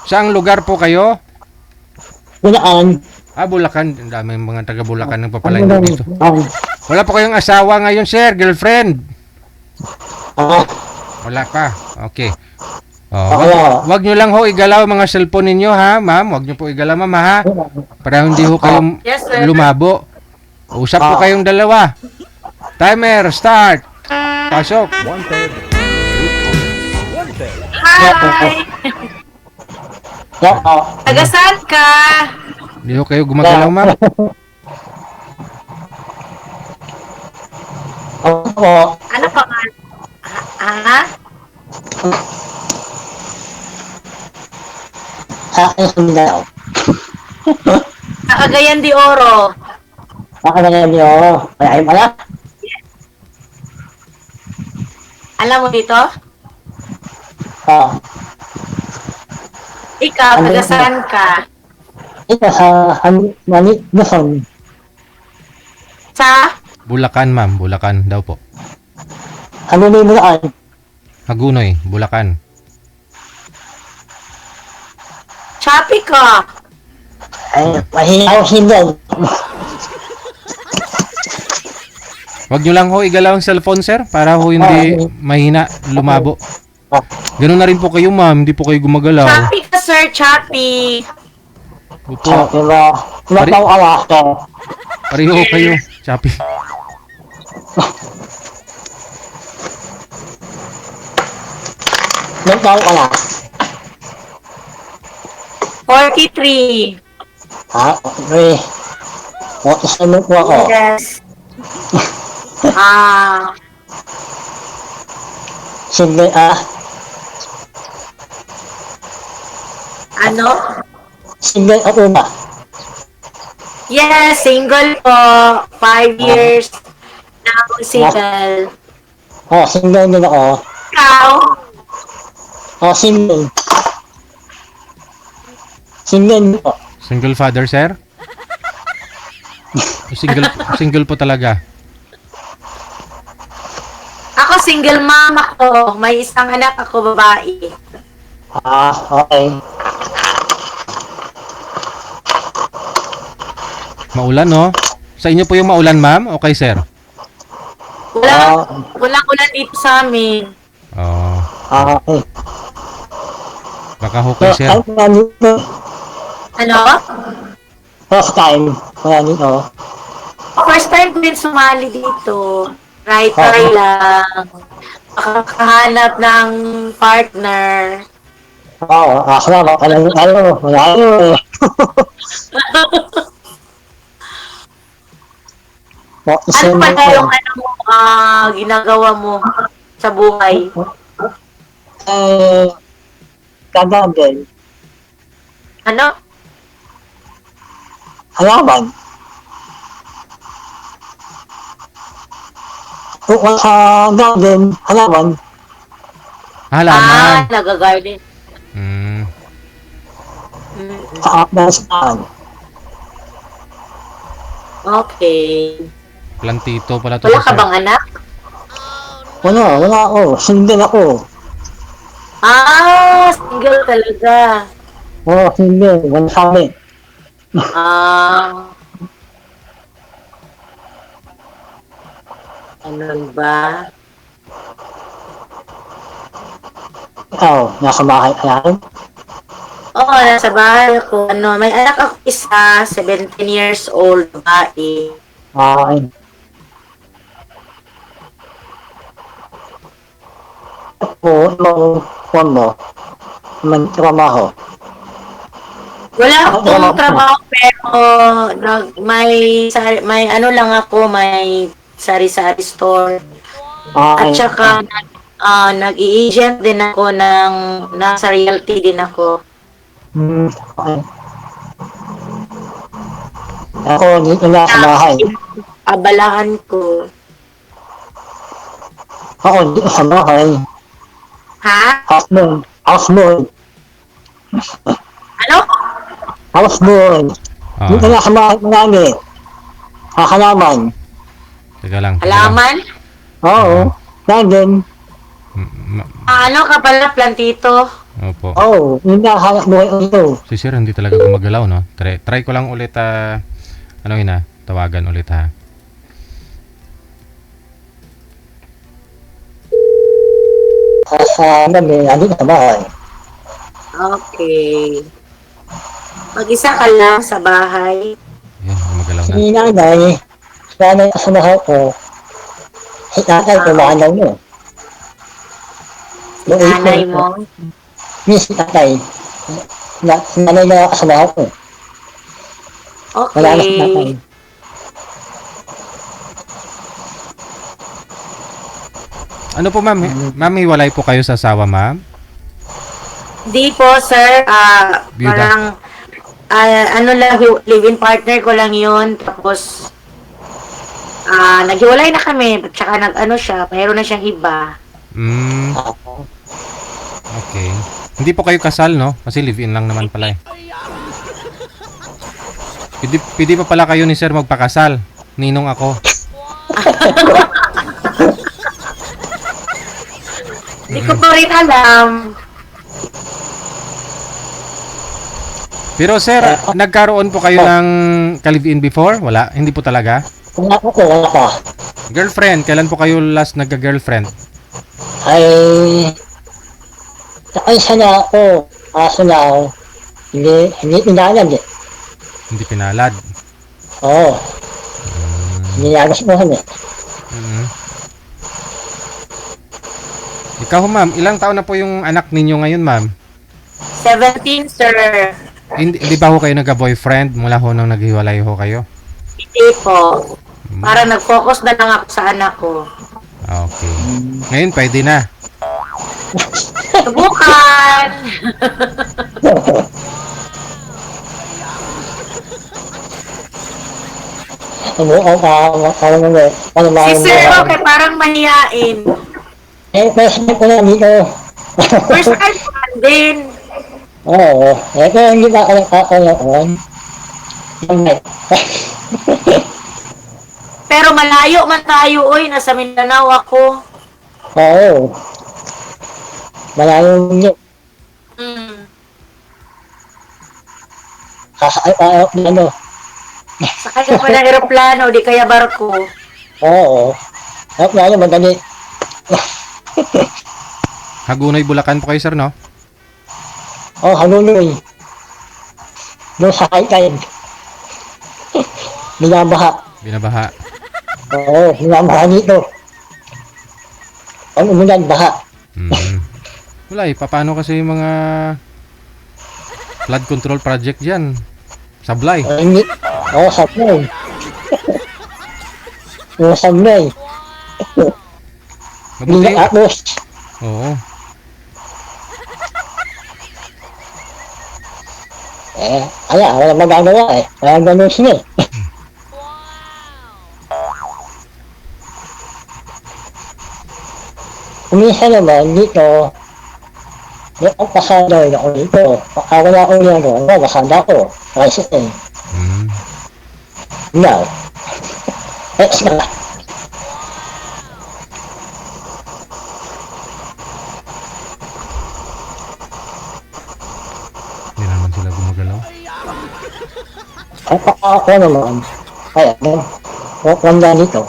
S1: Saang lugar po kayo?
S6: Bulaan.
S1: Bulacan. Ang daming mga taga Bulacan ng papalayo dito. Wala po kayong asawa ngayon, sir? Girlfriend? Wala pa. Okay. Wag nyo lang ho igalaw mga cellphone ninyo, ha, ma'am? Wag nyo po igalaw, ma'am, ha? Para hindi ho kayo
S7: Yes, sir.
S1: lumabo. Usap po kayong dalawa. Timer, start. Pasok.
S7: Hi! Taga saan ka?
S1: Hindi ho kayo gumagalaw, ma'am.
S7: Ano pa nga? Ha?
S6: Sa akin sa Mindanao.
S7: Sa Cagayan de Oro.
S6: Ako na ngayon yun. Kaya pala.
S7: Alam mo dito?
S6: Oo.
S7: Ikaw, taga saan ka?
S6: Ito sa Mani, Luzon.
S7: Sa?
S1: Bulacan, ma'am. Bulacan daw po.
S6: Ano na yung Bulaan?
S1: Hagunoy, Bulacan.
S7: Shopee ka.
S6: Ay, mahina ako sindan.
S1: Wag nyo lang ho igalaw ang cellphone, sir, para ho hindi mahina, lumabo. Ganun na rin po kayo, ma'am. Hindi po kayo gumagalaw.
S7: Shopee ka, sir. Shopee.
S1: Opo.
S6: Diba? Mataw ka ba?
S1: Pareho kayo. Shopee.
S6: Mataw ka na.
S7: 43.
S6: Okay. What is the po ako?
S7: Yes.
S6: Single,
S7: Ano?
S6: single ako ba?
S7: Yes, single po. 5 years na akong single.
S6: Single din ako.
S7: Ikaw?
S6: Single. Single din po.
S1: Single father, sir? Single po talaga.
S7: Ako single mom ako. May isang anak ako babae.
S6: Okay.
S1: Maulan, no? Sa inyo po yung maulan, ma'am? Okay, sir.
S7: Walang ulan dito sa amin.
S1: Oh,
S6: Okay.
S1: baka ho kayo, sir.
S7: Ano?
S6: First time. Kaya dito.
S7: First time ko din sumali dito. Try lang. Makakahanap ng partner.
S6: Salamat. Wala yun.
S7: Ano pala yung ginagawa mo sa buhay?
S6: Kagagay.
S7: Ano?
S6: Halaman. Kung sa garden, halaman.
S1: Halaman.
S7: Nag-garden.
S6: Sa akbasan.
S7: Okay.
S1: Plantito pala to,
S7: Wala ka
S1: sir.
S7: bang anak?
S6: Wala ako. Single ako.
S7: Single talaga.
S6: Single. Wala kami.
S7: Ano ba?
S6: Ikaw, nasa bahay ka lang?
S7: Oo, nasa bahay ko. May anak ako isa, 17 years old, babae.
S6: Okay. Phone mo. Magtrabaho.
S7: Wala akong trabaho pero may ano lang ako, may sari-sari store. At saka nag-i-agent din ako nasa realty din ako.
S6: Okay. Ako, dito na sa bahay.
S7: Abalahan ko.
S6: Ako, dito sa bahay.
S7: Ha?
S6: Houseboy. Houseboy.
S7: Ano?
S6: Houseboy.
S1: Ah,
S6: Dito na sa bahay marami. Kakalaman.
S1: teka lang.
S7: Halaman?
S6: Oo. Lagin.
S7: Ano ka pala, plantito?
S1: Opo.
S6: Oo. Yun na hanap buhay ito.
S1: Si sir hindi talaga gumagalaw, no? Try ko lang ulit, tawagan ulit, ha?
S6: Sa gabi, nandito sa bahay.
S7: Okay. Mag-isa ka lang sa bahay.
S1: Yan, gumagalaw na.
S6: Si nanay, nanay sa bahay ko. Si tatay ko, maalaw mo.
S7: Nanay mo.
S6: Si tatay. Si nanay na sa bahay ko. Wala na si tatay.
S7: Okay.
S1: Ano po, ma'am? Ma'am, hiwalay po kayo sa asawa, ma'am?
S7: Di po, sir.
S1: Biyuda.
S7: Parang, ano lang, live-in partner ko lang yun. Tapos, naghiwalay na kami. Tsaka nag-ano siya, mayroon na siyang iba.
S1: Okay. Hindi po kayo kasal, no? Kasi live-in lang naman pala eh. Pwede pa pala kayo ni sir magpakasal. Ninong ako.
S7: Hindi ko pa rin alam.
S1: Pero sir, nagkaroon po kayo ng ka-live-in before? Wala? Hindi po talaga?
S6: Wala ko, wala pa.
S1: Girlfriend, kailan po kayo last nagka-girlfriend?
S6: Ay, nakaisa na ako. Kaso na ako. Hindi pinalad eh.
S1: Hindi pinalad.
S6: Oo. Hindi nagasmahan eh.
S1: Mhm. Ikaw, ma'am, ilang taon na po yung anak ninyo ngayon, ma'am?
S7: 17, sir.
S1: Hindi ba ho kayo nagka-boyfriend mula ho nang naghiwalay ho kayo?
S7: Hindi po. Para nag-focus na lang ako sa anak ko.
S1: Okay. Ngayon, pwede na.
S7: Subukan! Si sir, okay, parang mahihain.
S6: First time ko na dito.
S7: First time ko lang din.
S6: Oo. Pero hindi ba ako nakakalaon?
S7: Pero malayo man tayo, oy. Nasa Mindanao ako.
S6: Oo. Malayo nyo. Kakay pa ako ng ano.
S7: Sakay ka pa ng aeroplano, di kaya barko.
S6: Oo. Ako na yun, madali.
S1: Hagunoy, Bulacan po kayo, sir, no?
S6: Oo, haluloy. Doon sa kaitay. Binabaha.
S1: Binabaha.
S6: Oo, binabaha dito. Ang umulan, baha.
S1: Wala eh, paano kasi yung mga flood control project dyan? Sablay.
S6: Hindi. Oo, sablay. Oo, sablay.
S1: Mabuti.
S6: Hindi tapos.
S1: Oo.
S6: Wala magagawa eh. Wala ganun siya eh. Kumisa naman dito, may pagpasada ako dito. Pagka wala akong ginagawa, masada ko. Kasi eh, no. Let's go.
S1: Hindi naman sila gumagalaw.
S6: At ako naman, kaya no, wala dito.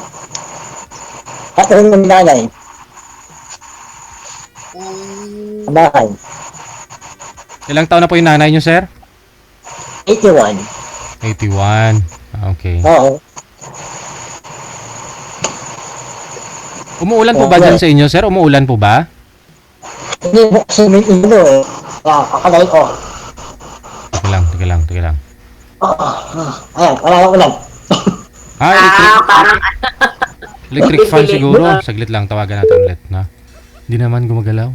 S6: At yung nanay, sa bahay,
S1: Ilang taon na po yung nanay nyo, sir?
S6: 81.
S1: 81. Okay.
S6: Oo.
S1: Umuulan po ba dyan sa inyo, sir? Umuulan po ba?
S6: Hindi mo kasi may ilo eh. Kaya, kakalay ko.
S1: Teka lang.
S6: Oo. Ayan, wala akong ulan.
S7: Parang
S1: Electric fan
S7: Bibili
S1: siguro.
S7: mo.
S1: Saglit lang, tawagan natin ulit, na. Hindi naman gumagalaw.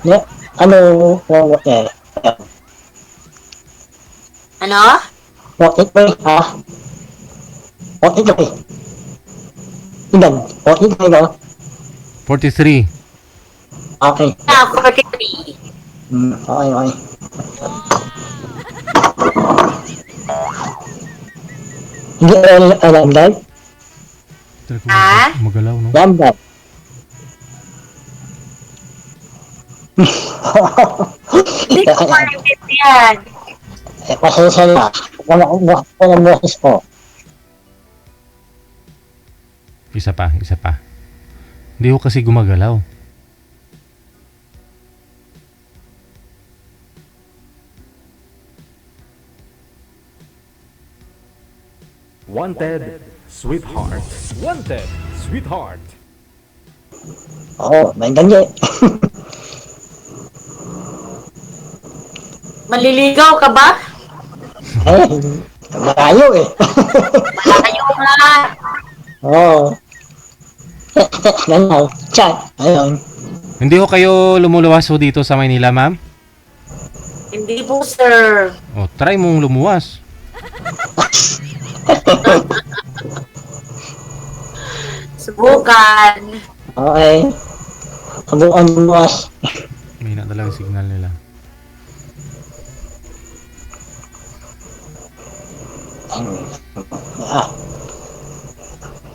S8: Ne, ano, okay.
S7: Ano?
S8: What it ba, ha? What it ba? Ilan? What it ba?
S1: 43.
S8: Okay.
S7: 43.
S8: Okay. Hindi alam live?
S7: Ha?
S1: Magalaw, no?
S8: Alam live.
S7: Hindi ko maintindihan.
S8: Pasensya na. Walang boses ko.
S1: Isa pa. Hindi ko kasi gumagalaw.
S2: Wanted, sweetheart. Wanted, sweetheart.
S8: Oo, may ganyan.
S7: Maliligaw ka ba?
S8: Eh, malayo eh.
S7: Ayaw nga.
S8: Oo. Ganyan. Chat. Ayun.
S1: Hindi ko kayo lumuluwas ho dito sa Maynila, ma'am?
S7: Hindi po, sir.
S1: O, try mong lumuwas.
S7: Subukan.
S8: Okay. Subukan mo mas.
S1: May na talaga signal nila.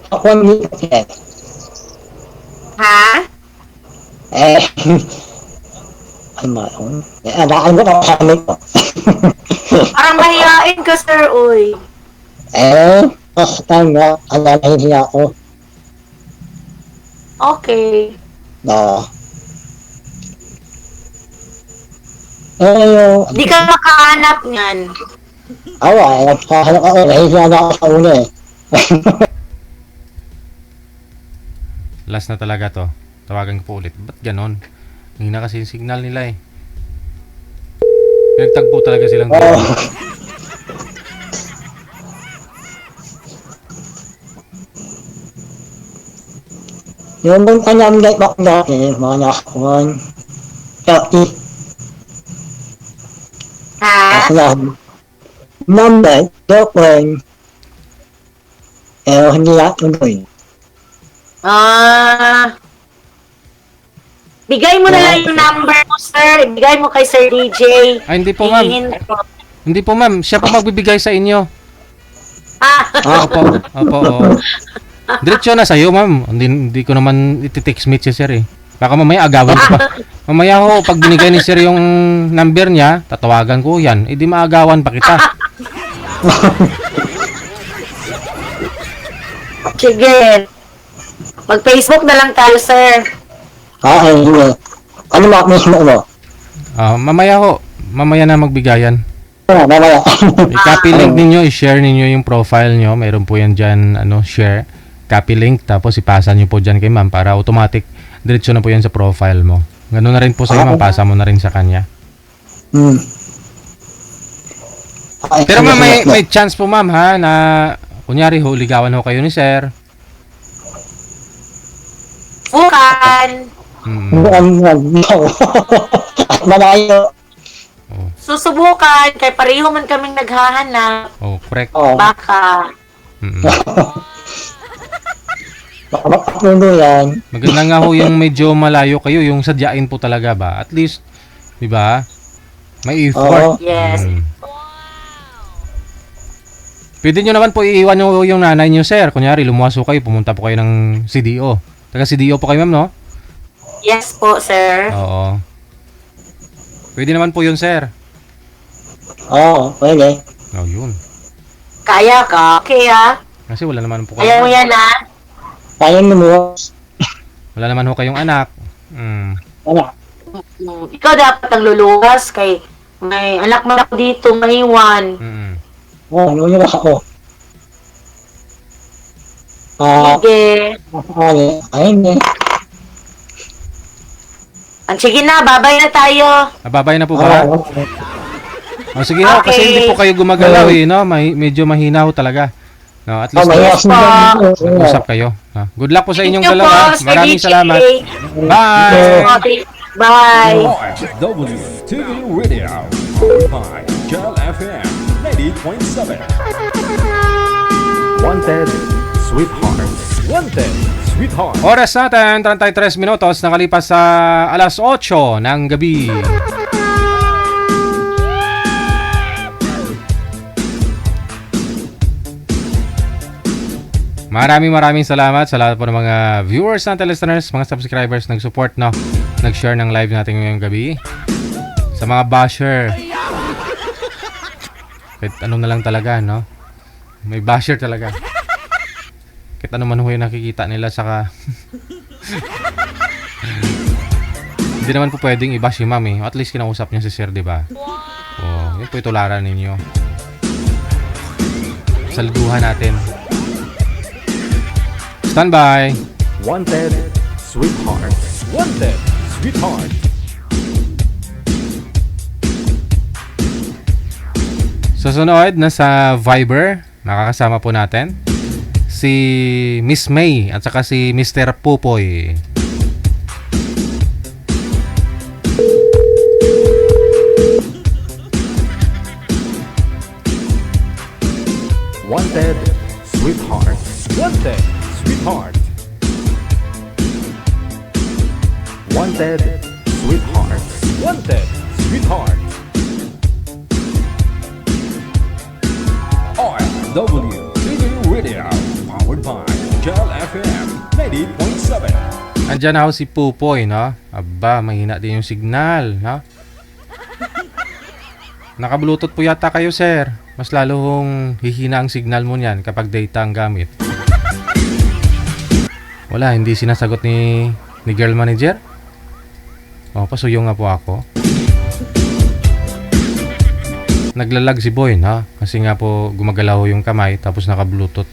S8: Ako ang dito eh.
S7: Ha?
S8: Eh. Ay, maon. Eh, alaan ko na sa amin ko.
S7: Parang mahihain ka, sir, uy.
S8: Eh, basta nga, alalahin niya ako.
S7: Okay.
S8: No. Eh,
S7: Di ka makahanap niyan.
S8: awa, nagkahanap ako, nahihiya na ako sa una eh.
S1: Last na talaga to. Tawagan ko po ulit. Ba't ganon? Hindi na kasi yung signal nila eh. Pinagtagpo talaga silang
S8: Oo. Yung bang kanyang light back dati, mga nakakuhan. Kati,
S7: Ha?
S8: aslan. Number, girlfriend. Eh, hindi natuloy.
S7: Bigay mo na lang yung number mo, sir. Bigay mo kay Sir DJ.
S1: Ay, hindi po, ma'am.
S7: Hihingi ko.
S1: Hindi po, ma'am. Siya po magbibigay sa inyo. Opo. Oo. Diretso na sa'yo, ma'am. Hindi ko naman iti-text mate si sir eh. Baka mamaya agawan ko pa. Mamaya ho, pag binigay ni sir yung number niya, tatawagan ko yan. Eh di maagawan pa kita.
S7: Sige. Mag-Facebook na lang tayo, sir.
S8: Okay, hindi. Ano ba mismo mo?
S1: Mamaya ho. Mamaya na magbigayan.
S8: Mamaya.
S1: I-copy link ninyo, i-share ninyo yung profile nyo. Mayroon po yan dyan, share. Copy link, tapos ipasa nyo po dyan kay ma'am para automatic, diretso na po yan sa profile mo. Ganun na rin po sa'yo, ma'am. Pasa mo na rin sa kanya.
S8: Okay,
S1: Pero ma'am, may chance po ma'am ha, na kunyari ho, ligawan ho kayo ni sir.
S7: Bukan.
S8: Malayo.
S7: Susubukan. Kay pareho man kaming naghahanap.
S1: Oh, correct.
S7: Baka.
S8: Baka makapuno yan.
S1: Maganda nga ho yung medyo malayo kayo, yung sadyain po talaga ba? At least, di ba? May effort.
S7: Yes.
S1: Pwede nyo naman po iiwan nyo yung nanay nyo, sir. Kunyari, lumuwaso kayo, pumunta po kayo ng CDO. Taga CDO po kayo, ma'am, no?
S7: Yes po, sir.
S1: Oo. Pwede naman po yun, sir.
S8: Oo, pwede.
S1: Oh, yun.
S7: Kaya ka. Okay, ha?
S1: Kasi wala naman po
S7: Kaya mo
S1: kayo.
S7: yan, ha?
S8: Kaya mo.
S1: Wala naman ho kayong anak.
S8: Ano?
S7: Ikaw dapat ang luluwas kay may anak mo ako dito, maiwan.
S8: Oo, luluwas ako.
S7: Sige.
S8: Ayun eh.
S7: Sige na, babay na tayo.
S1: Babay na po ba? Oh, sige ho, kasi
S7: Okay.
S1: hindi po kayo gumagalaw eh, no? Medyo mahina ho talaga. No, at least mag-usap kayo. Good luck po sa inyong
S7: Thank you
S1: dalawa.
S7: po, Sir
S1: Maraming
S7: DJ.
S1: salamat. Bye!
S7: Okay. Bye!
S2: OFW TV Radio, powered by Gel FM 98.7. Wanted, Sweetheart. Wanted, Sweetheart.
S1: Oras natin, 33 minutos, nakalipas sa alas 8 ng gabi. Maraming salamat sa lahat po ng mga viewers natin, listeners, mga subscribers, nag-support, no? Nag-share ng live natin ngayong gabi. Sa mga basher. Kahit ano na lang talaga, no? May basher talaga. Kahit ano man ho yung nakikita nila, saka... Hindi naman po pwedeng i-bash si ma'am, eh. At least kinausap niya si sir, di ba? Oh, yun po itularan ninyo. Saluduhan natin. Standby.
S2: Wanted, Sweetheart. Wanted, Sweetheart.
S1: Susunod na sa Viber, makakasama po natin si Miss May at saka si Mr. Pupoy.
S2: Wanted, Sweetheart. Wanted, Sweetheart. Wanted, Sweetheart. Wanted, Sweetheart. OFW TV Radio, powered by Gel FM 90.7.
S1: Andyan na ho si Pupoy, no? Aba, mahina din yung signal, no? Naka-Bluetooth po yata kayo, sir. Mas lalo hong hihina ang signal mo niyan kapag data ang gamit. Wala, hindi sinasagot ni girl manager. Oh, pasuyo nga po ako. Naglalag si Boy, ha? Kasi nga po gumagalaw yung kamay tapos naka-Bluetooth.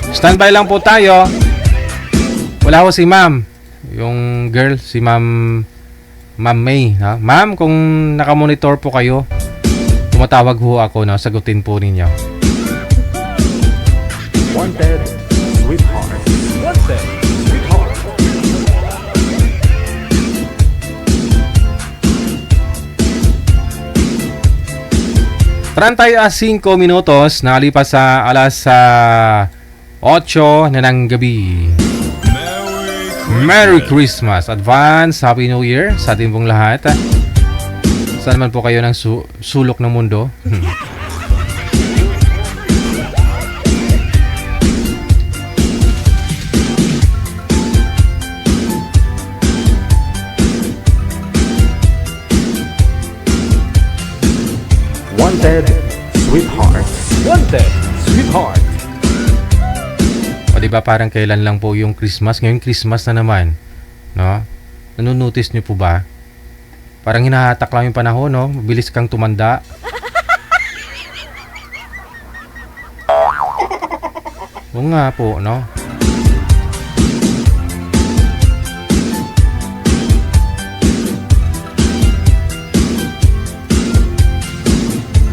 S1: Standby lang po tayo. Wala ho si ma'am. Yung girl, si Ma'am May, ha? Ma'am, kung nakamonitor po kayo, tumatawag ho ako, no? Sagutin po ninyo.
S2: Wanted, Sweetheart. Wanted, Sweetheart.
S1: 35 minutos, nakalipas sa alas 8 na ng gabi. Merry Christmas! Advance Happy New Year sa ating pong lahat. Saan man po kayo ng sulok ng mundo.
S2: Wanted, Sweetheart. Wanted, Sweetheart.
S1: O diba parang kailan lang po yung Christmas? Ngayon Christmas na naman, no? Nanonotice nyo po ba? Parang hinahatak lang yung panahon, no? Mabilis kang tumanda. Oo nga po, no?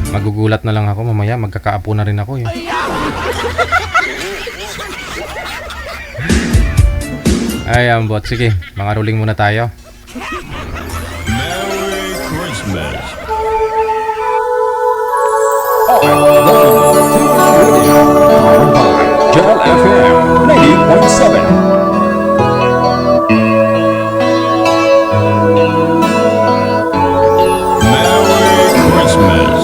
S1: Magugulat na lang ako mamaya, magkakaapo na rin ako, eh. Ay, ambot. Sige, mga rolling muna tayo.
S4: Merry Christmas.
S2: Gel FM 90.7.
S4: Merry Christmas.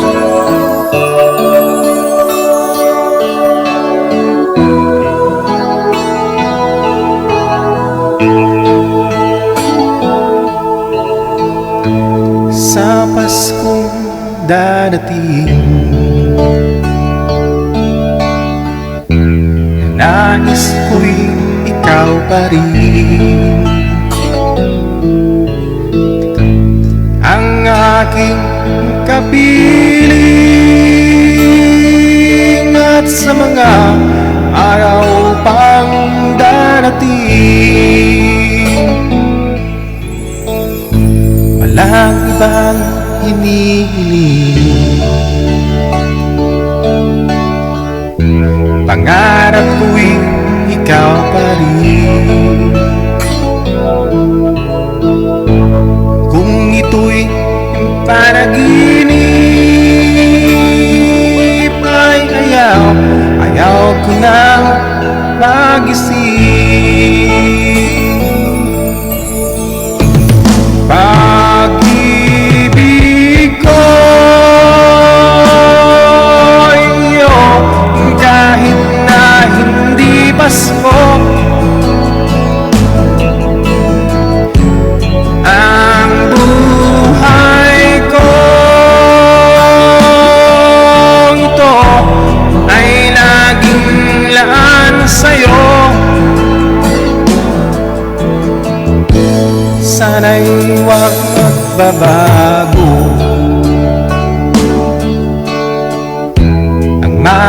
S1: Sa Paskong darating, nais ko'y ikaw pa rin ang aking kapiling, at sa mga araw pang darating, walang ibang hinihiling. Pangarap ko'y ikaw pa rin.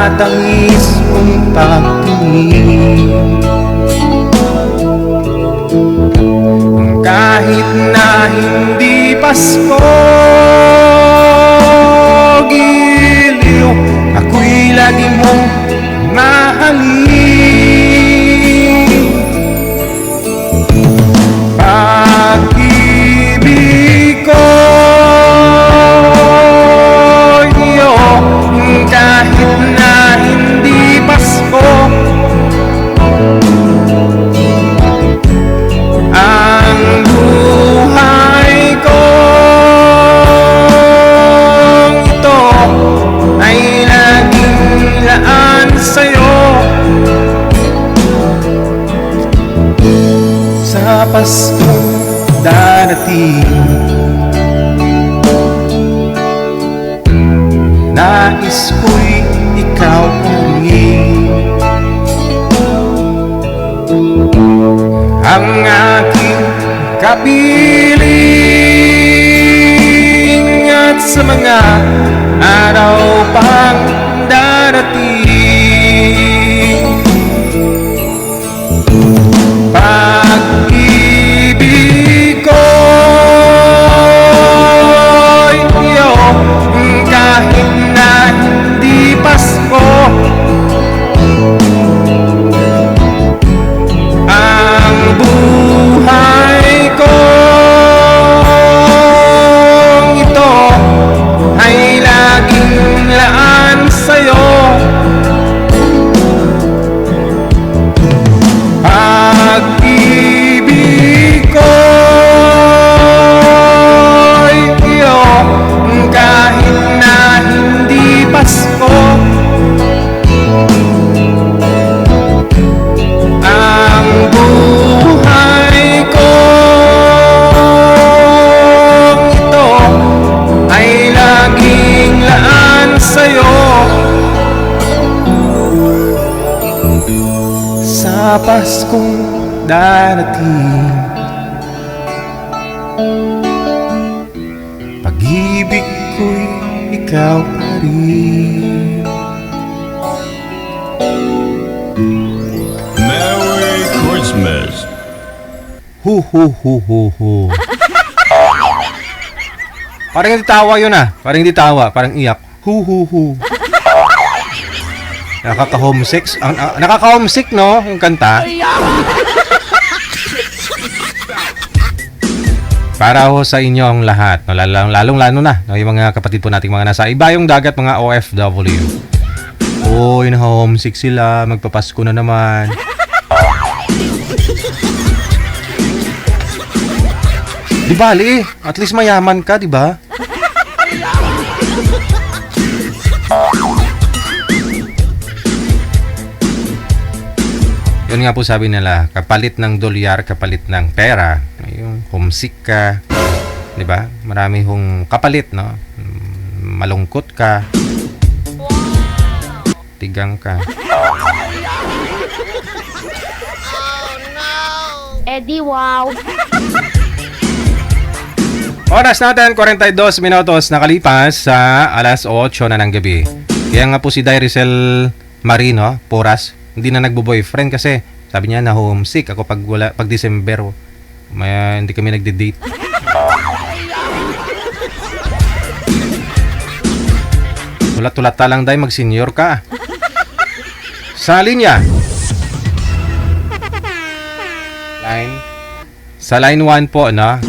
S1: matamis mong pagtingin. Kahit na hindi Pasko, giliw, ako'y lagi mong mahalin. Pag-ibig ko iyo, kahit na hindi Pasko, ang buhay ko ito ay laging laan sa'yo. Sa Paskong darating, nais ko'y ikaw pa rin ang aking kapiling, at sa mga araw pang darating, pag-ibig ko iyo, kahit na hindi Pasko, ang buhay ko ito ay laging laan sa'yo. Pag-ibig ko iyo, kahit na hindi Pasko, ang buhay ko ito ay laging laan sa'yo. Sa Paskong darating, pag-ibig ko'y ikaw pa rin.
S4: Merry Christmas.
S1: Hu hu hu hu hu. Parang hindi tawa yun ah. Parang hindi tawa, parang iyak. Hu hu hu. Nakaka-homesick. Nakaka-homesick, no? Yung kanta. Para ho sa inyo ang lahat. No? Lalong-lalo na. No? Yung mga kapatid po nating mga nasa ibayong dagat, mga OFW. Uy, na-homesick sila. Magpapasko na naman. Di bali, at least mayaman ka, di ba? Yun nga po sabi nila, kapalit ng dolyar, kapalit ng pera, yung homesick ka, di ba? Marami hong kapalit, no? Malungkot ka, tigang ka.
S9: Eddie, wow!
S1: Oras natin, 42 minutos nakalipas sa alas 8 na ng gabi. Kaya nga po si Dyricel Marino, Poras, hindi na nagbo-boyfriend kasi sabi niya na homesick ako pag December. Hindi kami nagde-date. Tulat-tulat ta lang dahil mag-senior ka. Sa linya. Sa line 1 po, no?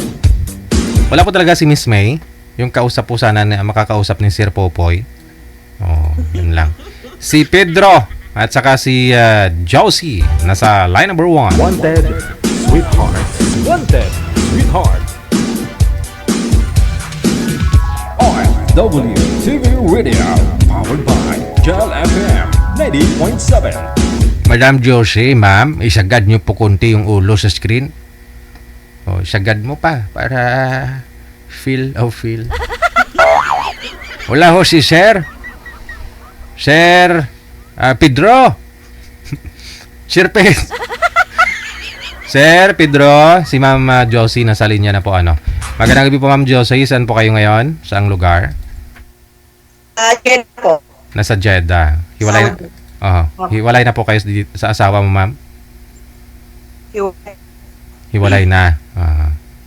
S1: Wala po talaga si Miss May. Yung kausap po sana na makakausap ni Sir Popoy. Oh, yun lang. Si Pedro at saka si Josie nasa line number 1.
S2: Wanted, sweetheart. Wanted, sweetheart. OFW TV Radio, powered by Gel FM 90.7.
S1: Madam Josie, ma'am, isagad niyo po konti yung ulo sa screen. Oh, isagad mo pa para feel. Wala ho si Sir Pedro. Sir Pedro, si Ma'am Josie nasa linya na po, ano. Magandang gabi po, Ma'am Josie. Saan po kayo ngayon? Saang lugar?
S10: Yan po.
S1: Nasa Jeddah. Hiwalay na, hiwalay na po kayo sa asawa mo, ma'am? Hiwalay na.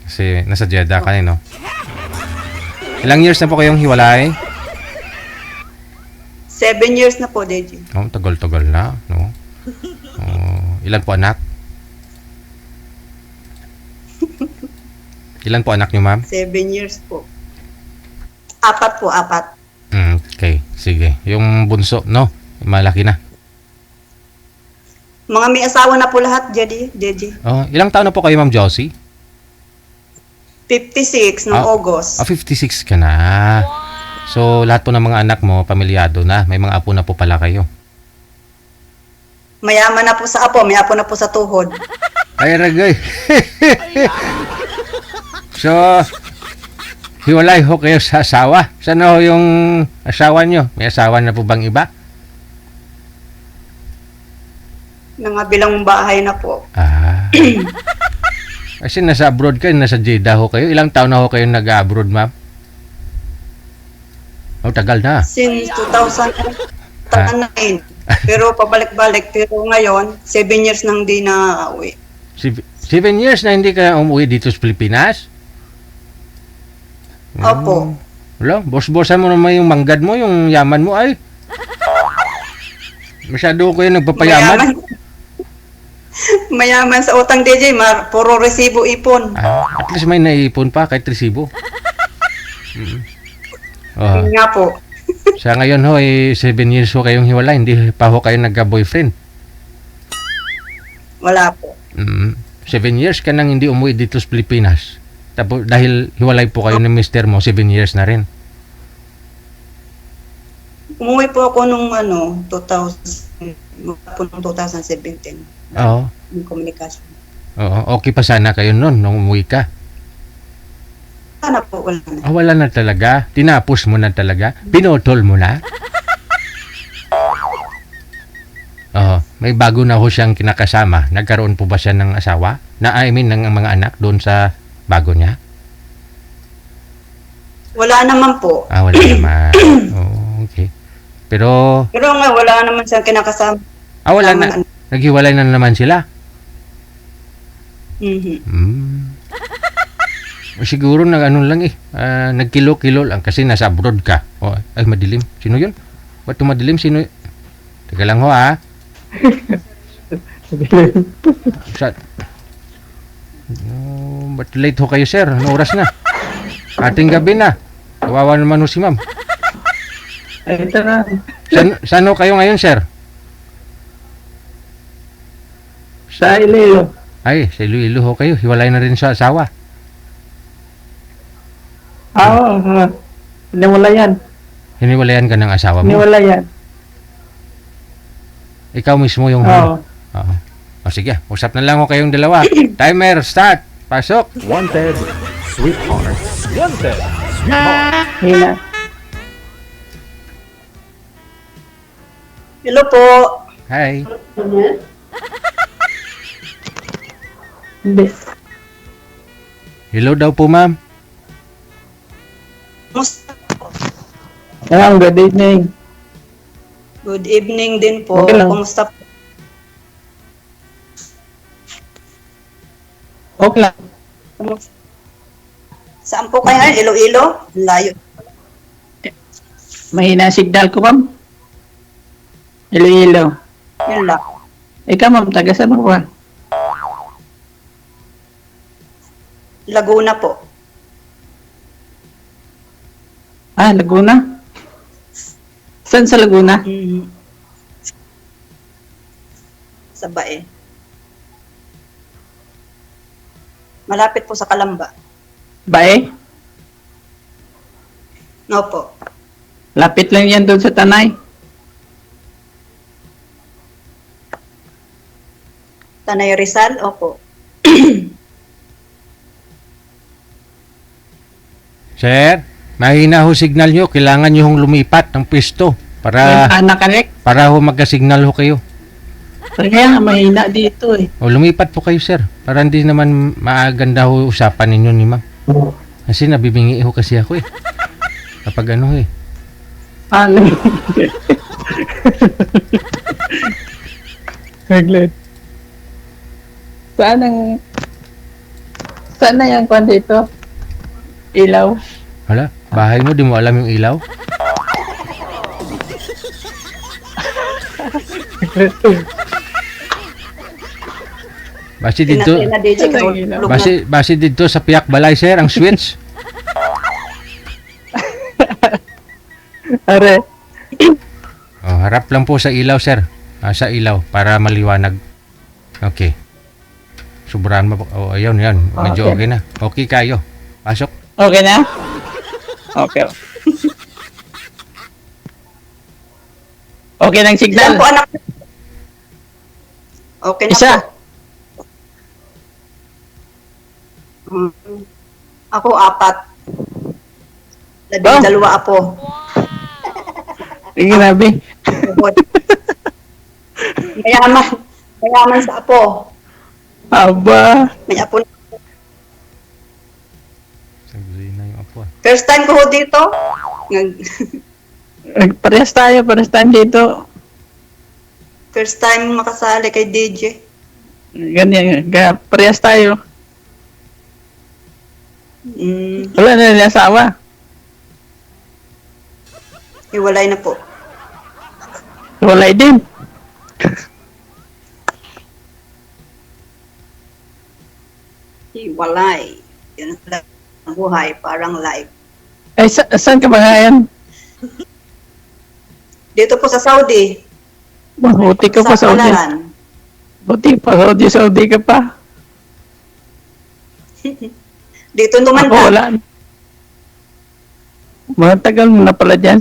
S1: Kasi nasa Jeddah ka no? Ilang years na po kayong hiwalay?
S10: 7 years na po, Deji.
S1: Oh, tagal-tagal na, no? Ilan po anak? Ilan po anak niyo, ma'am?
S10: 7 years po. 4 po, 4.
S1: Okay, sige. Yung bunso, no? Malaki na.
S10: Mga may asawa na po lahat, Deji.
S1: Oh, ilang taon na po kayo, Ma'am Josie?
S10: 56 noong August.
S1: 56 ka na. So, lahat po ng mga anak mo, pamilyado na. May mga apo na po pala kayo.
S10: Mayaman na po sa apo, may apo na po sa tuhod.
S1: Ay, ragay. So, hiwalay ho kayo sa asawa. Saan ho yung asawa nyo? May asawa na po bang iba?
S10: Nangabilang bahay na po.
S1: Kasi nasa abroad kayo, nasa Jeddah ho kayo. Ilang taon na ho kayo nag-abroad, ma'am? Oh, tagal na.
S10: Since 2009. Pero pabalik-balik. Pero ngayon, 7 years nang di na uwi.
S1: 7 years na hindi ka umuwi dito sa Pilipinas?
S10: Opo.
S1: Wala, boss-bossan mo naman yung manggad mo, yung yaman mo ay. Masyado kayo nagpapayaman.
S10: Mayaman sa utang, DJ. Puro resibo ipon.
S1: At least may naiipon pa kahit resibo.
S10: Yun nga po.
S1: Sa ngayon ho, 7 years ho kayong hiwalay, hindi pa ho kayo nagka-boyfriend.
S10: Wala po.
S1: 7 years ka nang hindi umuwi dito sa Pilipinas. Tapos dahil hiwalay po kayo ng mister mo, 7 years na rin.
S10: Umuwi po ako nung 2017.
S1: Oo.
S10: Yung komunikasyon.
S1: Oo, okay pa sana kayo noon nung umuwi ka.
S10: Sana po, wala na.
S1: Wala na talaga. Tinapos mo na talaga. Pinotol mo na. May bago na ho siyang kinakasama. Nagkaroon po ba siya ng asawa? Ng mga anak doon sa bago niya?
S10: Wala naman po.
S1: Wala naman. Okay. Pero
S10: nga, wala naman siyang kinakasama.
S1: wala na. Naghiwalay na naman sila. Siguro lang nagkilo-kilo lang kasi nasa abroad ka. Ay, madilim. Sino yun? Ba't madilim? Sino yun? Teka lang ho, ba't late ho kayo, sir? Anong oras na? Ating gabi na. Kawawa naman ho si ma'am.
S6: Ay, ito na.
S1: Saan ho kayo ngayon, sir?
S6: Sa Iloilo.
S1: Ay, sa Iloilo ho kayo. Hiwalay na rin sa asawa.
S6: Oo, hiniwalayan.
S1: Hiniwalayan ka ng asawa mo?
S6: Hiniwalayan.
S1: Ikaw mismo yung...
S6: Oo.
S1: Sige, usap na lang ho kayong dalawa. Timer, start. Pasok.
S2: Wanted, sweetheart. Wanted, sweetheart.
S6: Hina.
S10: Hello po.
S1: Hi.
S6: Hindi.
S1: Hello daw po, ma'am.
S10: Kumusta?
S6: Good evening.
S10: Good evening din po.
S6: Okay lang.
S10: Kumusta po?
S6: Okay lang.
S10: Saan po kayo ngayon? Iloilo? Layo.
S6: Mahina signal ko, ma'am. Iloilo.
S10: Yun lang.
S6: Ikaw, ma'am, taga saan mo ba?
S10: Laguna po.
S6: Laguna? Saan sa Laguna?
S10: Sa Bae. Malapit po sa Kalamba.
S6: Bae?
S10: Opo.
S6: Lapit lang yan doon sa Tanay.
S10: Tanay Rizal? Opo.
S1: Sir, mahina ho signal nyo. Kailangan nyo hong lumipat ng pwesto para
S6: Nakarek.
S1: ho magka-signal ho kayo.
S6: Kaya nga, mahina dito eh.
S1: Lumipat po kayo, sir. Para hindi naman maaganda ho usapan ninyo ni ma'am. Kasi nabibingi ho kasi ako eh. Kapag ano eh.
S6: Ano? Saglit. Saan na yung kwan dito? Ilaw.
S1: Hala, bahay mo, di mo alam yung ilaw? Basi dito,
S10: Tinatay na DJ ko.
S6: Ilaw.
S1: basi dito sa Piak Balay, sir, ang switch.
S6: Are.
S1: Oh, harap lang po sa ilaw, sir. Sa ilaw, para maliwanag. Okay. Sobrahan mo po. Oh, ayun, yan. Medyo okay na. Okay kayo. Pasok.
S6: Okay na? Okay. Okay ng
S10: Ilan
S6: signal.
S10: po anak? Okay na
S6: Isa.
S10: po. Ako 4.
S6: Oh.
S10: Dalawa apo.
S6: Grabe.
S10: Mayaman. Mayaman sa apo.
S6: Aba.
S10: May apo.
S1: Sabi na yung apo.
S10: First time ko ho dito.
S6: Parehas tayo dito.
S10: First time makasali kay DJ.
S6: Ganyan. Parehas tayo. Wala na nila asawa.
S10: Iwalay na po.
S6: Walay din.
S10: Iwalay. Yun ang buhay. Parang life.
S6: Eh, saan ka ba ngayon?
S10: Dito po sa Saudi.
S6: Mabuti ka pa
S10: Sa
S6: Saudi.
S10: Palaran.
S6: Buti pa Saudi ka pa.
S10: Dito
S6: Ako
S10: lumanda.
S6: wala. Matagal mo na pala dyan.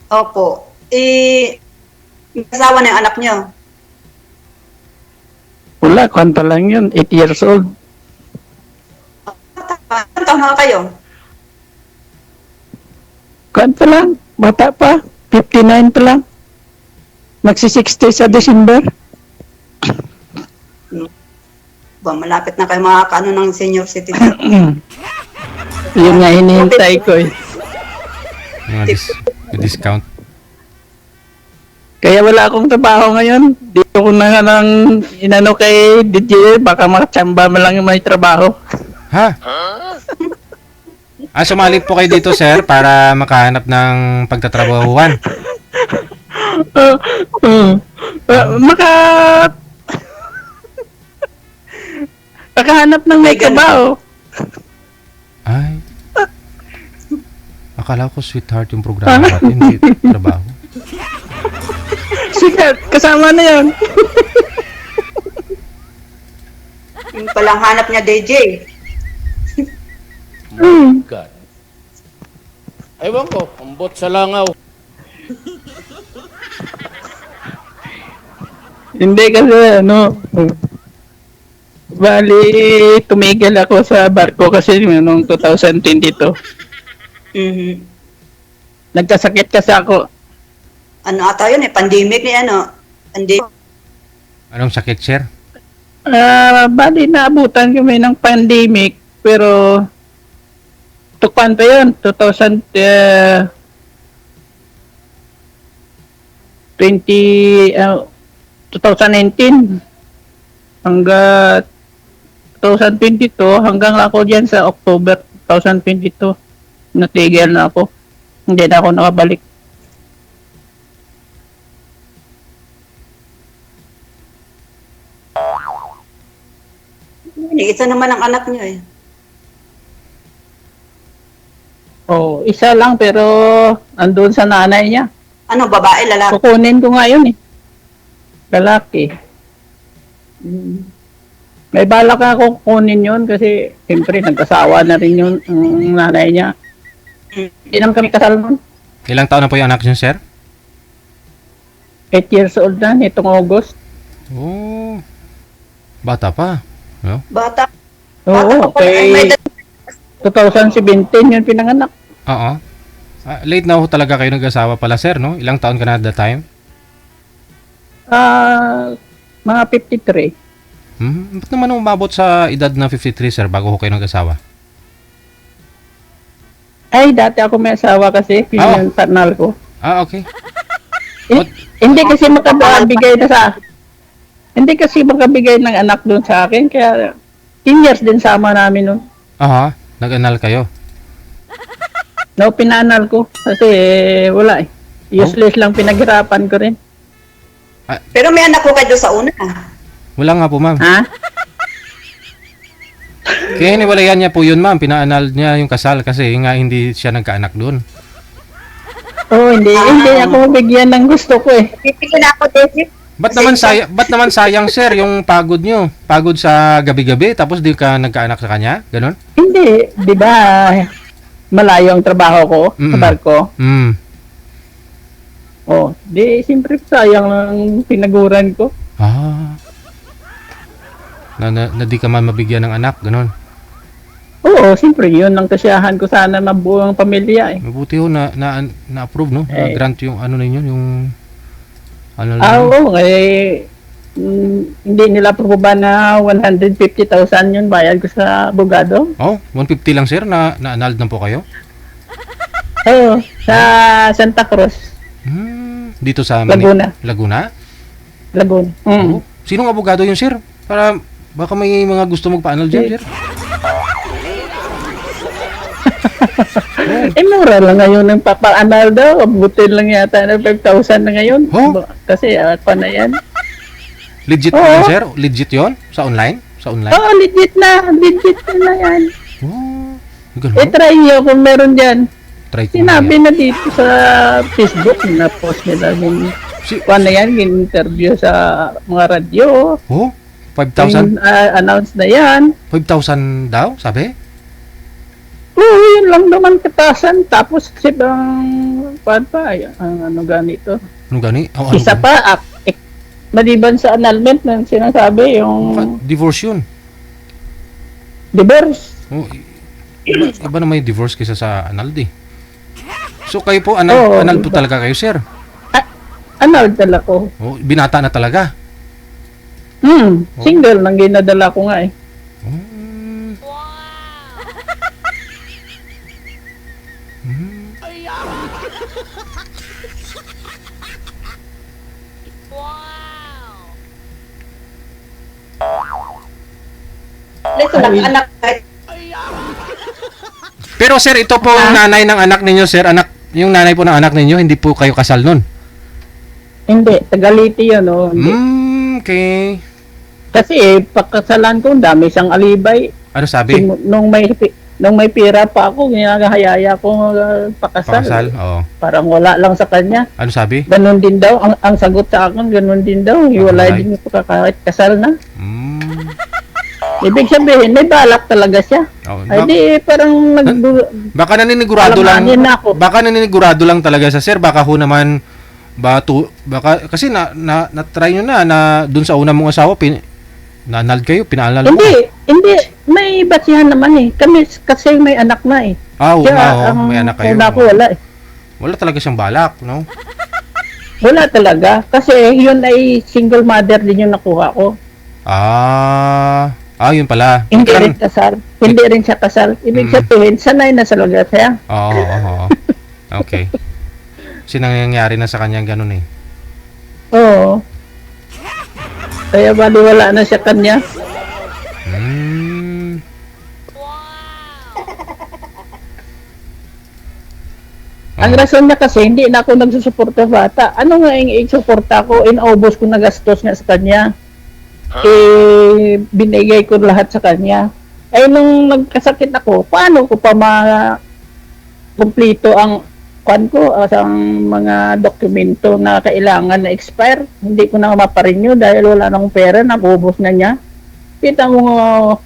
S10: Opo. May asawa na yung anak niyo.
S6: Wala, kwanta lang yun. 8 years old.
S10: Ilan taon na kayo?
S6: Kwanta lang. Bata pa. 59 pa lang. Magsi-60 sa December.
S10: Malapit na kayo makakaano ng senior citizen.
S6: Yun nga hinihintay ko eh.
S1: Mga discount.
S6: Kaya wala akong trabaho ngayon. Dito ko na nga ng inano kay DJ. Baka makachamba mo lang yung may trabaho.
S1: Ha? Sumali po kayo dito, sir, para makahanap ng pagtatrabahuan.
S6: Makahanap ng may trabaho.
S1: Ay. Akala ko sweetheart yung programa natin, hindi trabaho.
S6: Sige, kasama na yan.
S10: Yung palang hanap niya DJ.
S11: God. Ewan ko, ambot sa langaw.
S6: Hindi kasi ano, bali tumigil ako sa barko kasi noong 2022. Nagkasakit kasi ako.
S10: Ano ata yun eh, pandemic ni ano.
S1: Anong sakit, sir?
S6: Bali naabutan kami ng pandemic pero tukpan pa yun, 2019 hanggang 2022 hanggang ako dyan sa October 2022 natigil na ako, hindi na ako nakabalik.
S10: Isa naman ang anak niyo eh.
S6: Oh, isa lang pero andun sa nanay niya.
S10: Ano, babae, lalaki?
S6: Kukunin ko nga yun eh. Lalaki. May balak ako kukunin yun kasi siyempre nagkasawa na rin yun ang nanay niya. Hindi naman kami kasal nun.
S1: Ilang taon na po yung anak niyo, sir?
S6: 8 years old na nitong August.
S1: Oh. Bata pa. No?
S10: Bata.
S6: Oo,
S10: Bata pa pala, may
S6: kay 2017 yun pinanganak.
S1: Oo. Late na ho talaga kayo nag-asawa pala, sir, no? Ilang taon ka na at that time?
S6: Mga 53.
S1: Ba't naman umabot sa edad na 53, sir, bago ho kayo nag-asawa?
S6: Ay, dati ako may asawa kasi, yung partner ko.
S1: Okay.
S6: Hindi kasi makabigay na sa hindi kasi makabigay ng anak doon sa akin kaya 10 years din sama namin noon.
S1: Aha, nag-anal kayo.
S6: No, pinanal ko kasi wala eh. Useless lang pinaghirapan ko rin.
S10: Pero may anak ko kayo sa una.
S1: Wala nga po, ma'am.
S6: Ha?
S1: Kaya hiniwalayan niya po yun, ma'am. Pinaanal niya yung kasal kasi nga hindi siya nagkaanak doon.
S6: Oh, hindi ako mabigyan ng gusto ko eh.
S10: Pipili na ako, Daisy.
S1: Ba't naman sayang, sir, yung pagod nyo? Pagod sa gabi-gabi tapos di ka nagkaanak sa kanya? Ganon?
S6: Hindi, 'di ba? Malayo ang trabaho ko sa barko. Oh, di siyempre sayang lang pinaguran ko.
S1: Na di ka man mabigyan ng anak, ganon.
S6: Oo, siyempre yun ang kasiyahan ko sana mabuo ang pamilya eh.
S1: Mabuti ho na-approve, no? Na-grant yung ano ninyo, yung ano
S6: Oo, hindi nila aproba na 150,000 yun bayad ko sa abogado.
S1: Oh, 150 lang, sir, na-annulled na po kayo?
S6: Oo, sa Santa Cruz,
S1: Dito sa
S6: Laguna.
S1: Laguna?
S6: Laguna.
S1: Oh, sinong abogado yun, sir? Para baka may mga gusto magpa-annul dyan, sir?
S6: Mura lang ngayon ng papa-anal daw. Abutin lang yata ng 5,000 na ngayon. Kasi ako na yan.
S1: Legit po yun, sir? Legit yun? Sa online?
S6: Oo, legit na. Legit na yan.
S1: Ganun?
S6: Try nyo kung meron dyan.
S1: Try ko
S6: Sinabi na dito sa Facebook, na-post nila yung na yan, interview sa mga radyo.
S1: 5,000?
S6: Announce na yan.
S1: 5,000 daw, sabi?
S6: Oo, yun lang naman katasan. Tapos kasi ano ganito.
S1: Ano gani?
S6: Isa pa, maliban sa annulment ng sinasabi, yung
S1: divorce yun.
S6: divorce.
S1: Iba na may divorce kaysa sa annulled eh. So kayo po, annulled po talaga kayo, sir?
S6: Annulled talaga ko.
S1: Binata na talaga?
S6: Single nang ginadala ko nga eh.
S10: Anak.
S1: Pero sir, ito po ang nanay ng anak ninyo, sir. Yung nanay po ng anak ninyo, hindi po kayo kasal nun?
S6: Hindi, Tagaliti yun.
S1: Okay.
S6: Kasi pagkasalan ko, dami siyang alibay.
S1: Ano sabi?
S6: Nung may pira pa ako, ginagahayaya ko pakasal.
S1: Pakasal? Oo.
S6: Parang wala lang sa kanya.
S1: Ano sabi?
S6: Ganon din daw. Ang sagot sa akin, ganon din daw. Hiwalay din ko kahit kasal na. Ibig sabihin, may balak talaga siya. Ay di, parang
S1: baka naninigurado lang. Baka naninigurado lang talaga sa sir. Baka ho naman baka kasi na-try nyo na dun sa una mong asawa na-annulled kayo, pinaalal mo.
S6: Hindi, may basihan naman eh. Kami kasi may anak na eh.
S1: May anak kayo.
S6: Wala eh.
S1: Wala talaga siyang balak, no?
S6: Wala talaga. Kasi yun ay single mother din yung nakuha ko.
S1: Yun pala.
S6: Hindi rin kasal. Hindi rin siya kasal. Ibig sabihin, sanay na sa lugar siya.
S1: Oo. Okay. Kasi nangyayari na sa kanya ganun eh.
S6: Oo. Kaya baliwala na siya kanya. Ang rason niya kasi, hindi na ako nagsusuporta bata. Ano nga yung isuporta ko? Inaubos ko na gastos nga sa kanya. Binigay ko lahat sa kanya. Nung nagkasakit ako, paano ko pa kumpleto ang ang mga dokumento na kailangan na expire? Hindi ko na maparenew dahil wala nang pera, naubos na niya. Kita mo,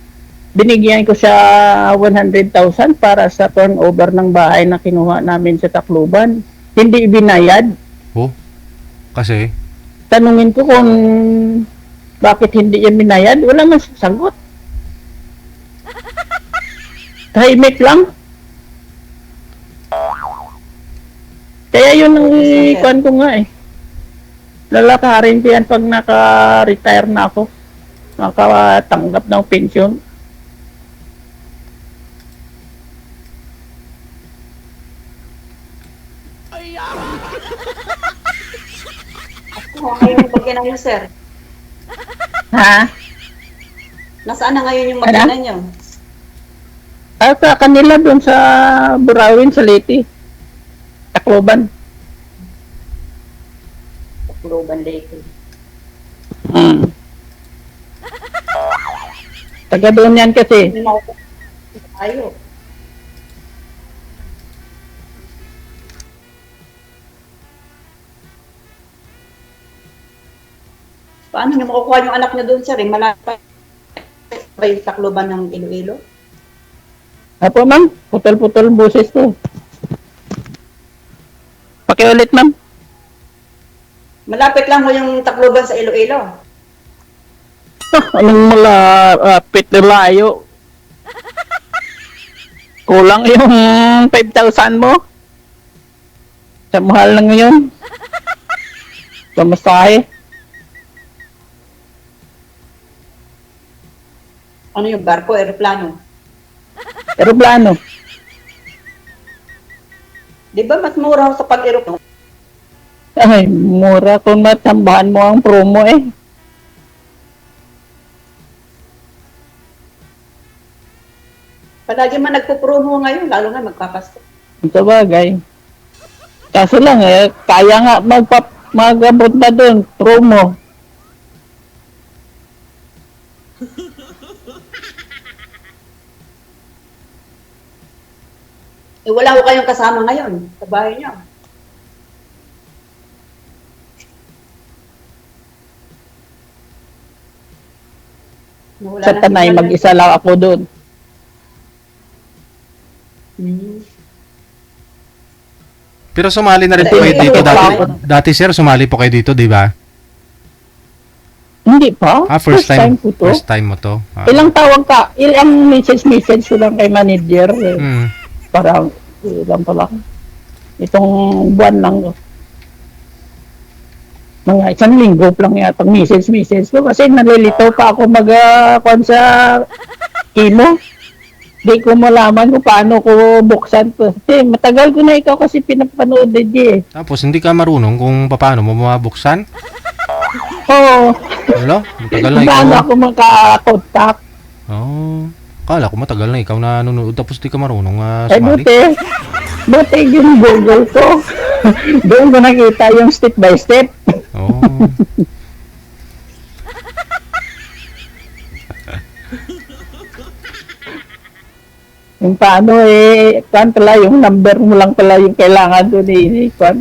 S6: binigyan ko siya 100,000 para sa turnover ng bahay na kinuha namin sa Tacloban. Hindi ibinayad.
S1: Kasi?
S6: Tanungin ko kung bakit hindi yan binayad, wala man sagot. Tahimik lang. Kaya yun ang ikuan ko nga eh. Lalakarin ko yan pag naka-retire na ako. Nakatanggap ng pension.
S10: Oo, ngayon yung makina niyo, sir.
S6: Ha?
S10: Nasaan na ngayon yung makina niyo?
S6: Sa kanila doon sa Burawin, sa Leyte. Tacloban.
S10: Globan Lake.
S6: Taga doon yan kasi.
S10: Tayo. Paano niyo makukuha yung anak niyo doon, sir? Malapit ba yung Tacloban ng Iloilo?
S6: Apo, ma'am. Putol-putol boses ko. Pakiulit, ma'am.
S10: Malapit lang mo yung Tacloban sa Iloilo.
S6: Anong malapit na layo? Kulang yung 5,000 mo? Sa mahal na ngayon. Pamasahe.
S10: Ano yung barko, aeroplano?
S6: Aeroplano.
S10: Di ba mas mura sa pag-aeroplano?
S6: Ay, mura kung matambahan mo ang promo eh.
S10: Palagi man nagpo-promo ngayon, lalo nga magpapasko.
S6: Sa bagay. Kaso lang eh, kaya nga mag-abot na doon, promo.
S10: Eh, wala ko kayong kasama ngayon sa bahay niyo. Wala
S6: Sa
S10: na
S6: Tanay,
S10: signal.
S6: mag-isa lang ako doon.
S1: Pero sumali na rin po kayo dito dati. Dati sir, sumali po kayo dito, di ba?
S6: Hindi pa.
S1: First time
S6: ko to.
S1: First time mo to.
S6: Ilang tawag ka? Ilang message ko lang kay manager. Eh.
S1: Hmm.
S6: Parang ilang pa lang. Itong buwan lang. Mga isang linggo pa lang yata message ko kasi nalilito pa ako mag-kuhan sa kimo. Di ko malaman kung paano ko buksan ko. Kasi matagal ko na ikaw kasi pinapanood eh.
S1: Tapos hindi ka marunong kung paano mo mabuksan?
S6: Oo.
S1: Wala, matagal na ikaw.
S6: Paano ako makakontak?
S1: Oh, kala ko matagal na ikaw na nanonood tapos di ka marunong
S6: Eh
S1: sumali.
S6: buti yung Google ko. Doon ko nakita yung step by step.
S1: Oh.
S6: Yung paano kan pala yung number mo lang pala yung kailangan doon kan.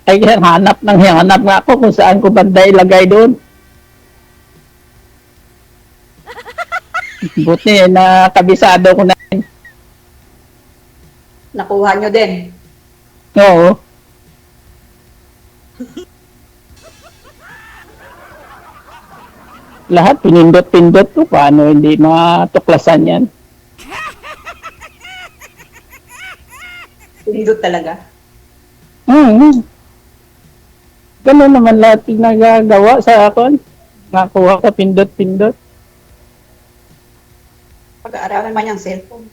S6: Ay hanap nga ako kung saan ko banda ilagay doon. Buti na kabisado ko na.
S10: Nakuha nyo din.
S6: Oo. Lahat pinindot-pindot ko paano hindi matuklasan yan.
S10: Pindot talaga.
S6: Ganun naman lahat yung nagagawa sa akin. Nakuha ka pindot-pindot.
S10: Pag-aaralan man yung cellphone.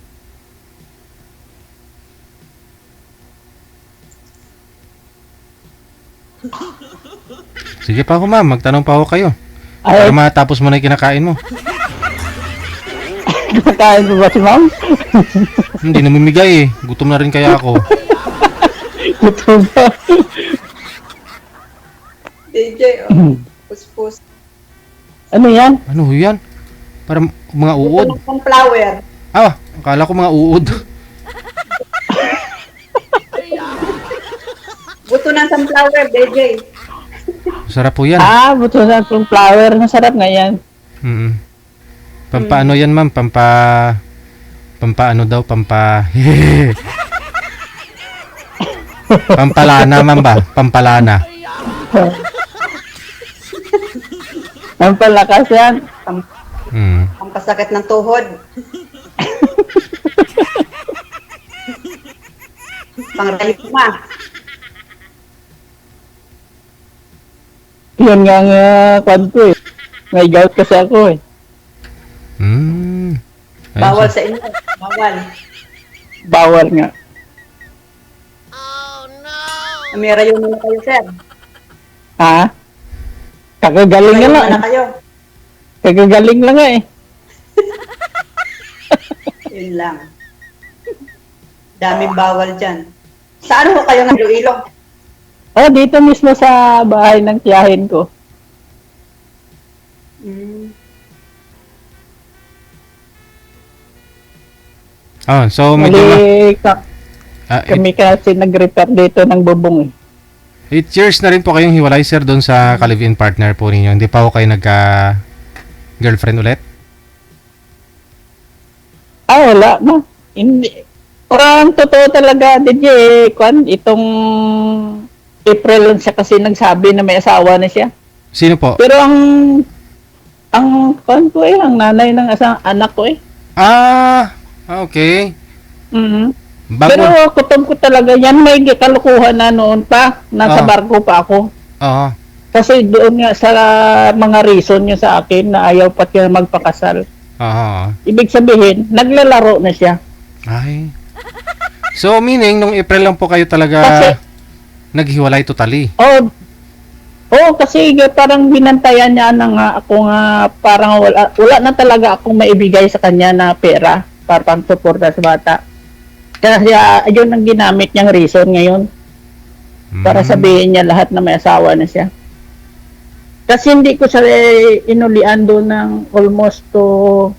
S1: Sige pa ako ma'am, magtanong pa ako kayo.
S6: Ay,
S1: Para matapos mo na yung kinakain mo.
S6: kakain mo ba si ma'am?
S1: Hindi namimigay eh. Gutom na rin kaya ako.
S6: Gutom ba?
S10: DJ, puspos.
S6: Ano yan?
S1: Ano yan? Para mga uod.
S10: Buto ng sunflower.
S1: Akala ko mga uod.
S10: Buto ng sunflower, DJ.
S1: Sarap po yan.
S6: Buto na itong flower. Masarap nga yan.
S1: Mm. Pampaano yan ma'am? Pampaano daw? Pampalana ma'am ba? Pampalana.
S6: Ang palakas yan.
S1: Mm.
S10: Ang pasakit ng tuhod. Pang-rayuma.
S6: Yun nga kwan ko eh. May gout kasi ako eh.
S1: Mm. Ayun,
S10: Bawal
S1: sir.
S10: sa inyo. Bawal.
S6: Bawal nga.
S10: May rayuma na kayo, sir.
S6: Ha? Kagagaling nga
S10: Kayo
S6: lang.
S10: na kayo.
S6: Kagagaling lang nga eh.
S10: Yun lang. Daming bawal dyan. Saan ho kayo ng Iloilo?
S6: Oh, dito mismo sa bahay ng tiyahin ko.
S10: Mm.
S1: Oh, so medyo
S6: Mali
S1: ah,
S6: kami kasi nag-repair dito ng bubong eh.
S1: 8 years na rin po kayong hiwalay, sir, doon sa ka-live-in partner po ninyo. Hindi pa po kayo nagka-girlfriend ulit?
S6: Wala na. Hindi. Parang totoo talaga, DJ, Kwan, itong April lang siya kasi nagsabi na may asawa na siya.
S1: Sino po?
S6: Pero ang Kwan ko ang nanay ng anak ko eh.
S1: Ah, okay.
S6: Mhm.
S1: Bago,
S6: Pero kutob ko talaga yan, may kalukuhan na noon pa, nasa
S1: Ah.
S6: barko pa ako.
S1: oo.
S6: Kasi doon nga sa mga reason niya sa akin na ayaw pa siya magpakasal.
S1: Oo.
S6: Ibig sabihin, naglalaro na siya.
S1: Ay. So, meaning, nung April lang po kayo talaga
S6: Kasi-
S1: naghiwalay totally.
S6: Oh, kasi parang binantayan niya na nga ako nga parang wala na talaga akong maibigay sa kanya na pera para pang-suporta sa bata. Kaya yun ang ginamit niyang reason ngayon para sabihin niya lahat na may asawa na siya. Kasi hindi ko siya inulian doon ng almost 2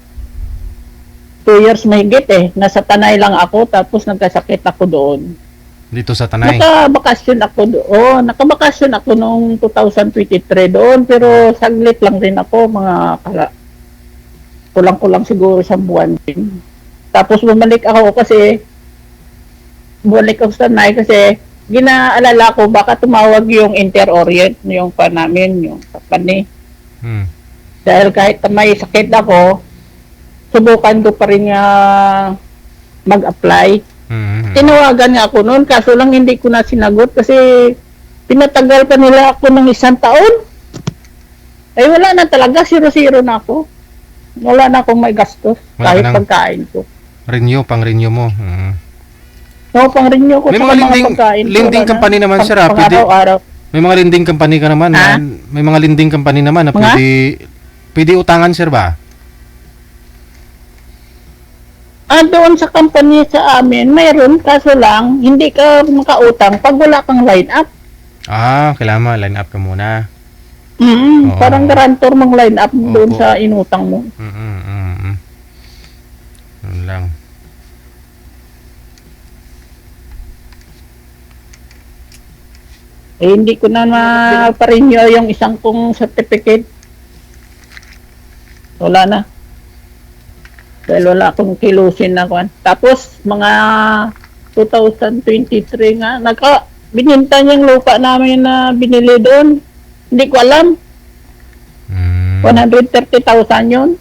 S6: years mahigit eh. Nasa Tanay lang ako tapos nagkasakit ako doon.
S1: Dito sa Tanay.
S6: Nakabakasyon ako doon. Nakabakasyon ako noong 2023 doon pero saglit lang rin ako, kulang-kulang siguro sa buwan din. Tapos bumalik ako sa Tanay kasi ginaalala ko baka tumawag yung Inter-Orient, yung pa namin, yung company.
S1: Hmm.
S6: Dahil kahit may sakit ako, subukan ko pa rin mag-apply.
S1: Hmm.
S6: Tinawagan nga ako noon, kaso lang hindi ko na sinagot kasi pinatagal pa nila ako ng 1 taon. Ay wala na talaga, 0-0 na ako. Wala na akong may gastos,
S1: Wala
S6: kahit
S1: ka nang-
S6: pagkain ko.
S1: Pang-renew mo. Hmm.
S6: No, pang-renew ko
S1: May
S6: sa
S1: mga
S6: pagkain ko,
S1: lending
S6: wala na.
S1: company naman, sir, ah. Pwede-
S6: Pang-araw-araw.
S1: May mga lending company ka naman.
S6: Ha?
S1: May mga lending company naman na
S6: Mga?
S1: pwede utangan, sir ba?
S6: Doon sa company sa amin, mayroon, kaso lang, hindi ka makautang pag wala kang line up.
S1: Ah, kailangan mo, line up ka muna. Oo.
S6: Parang garantor mong line up doon
S1: Opo.
S6: sa inutang mo.
S1: Yun lang.
S6: Hindi ko na ma-renew yung isang kong certificate. Wala na. Dahil wala akong kilusin na kwan. Tapos, mga 2023 nga, bininta niyang lupa namin na binili doon. Hindi ko alam. 130,000 yun.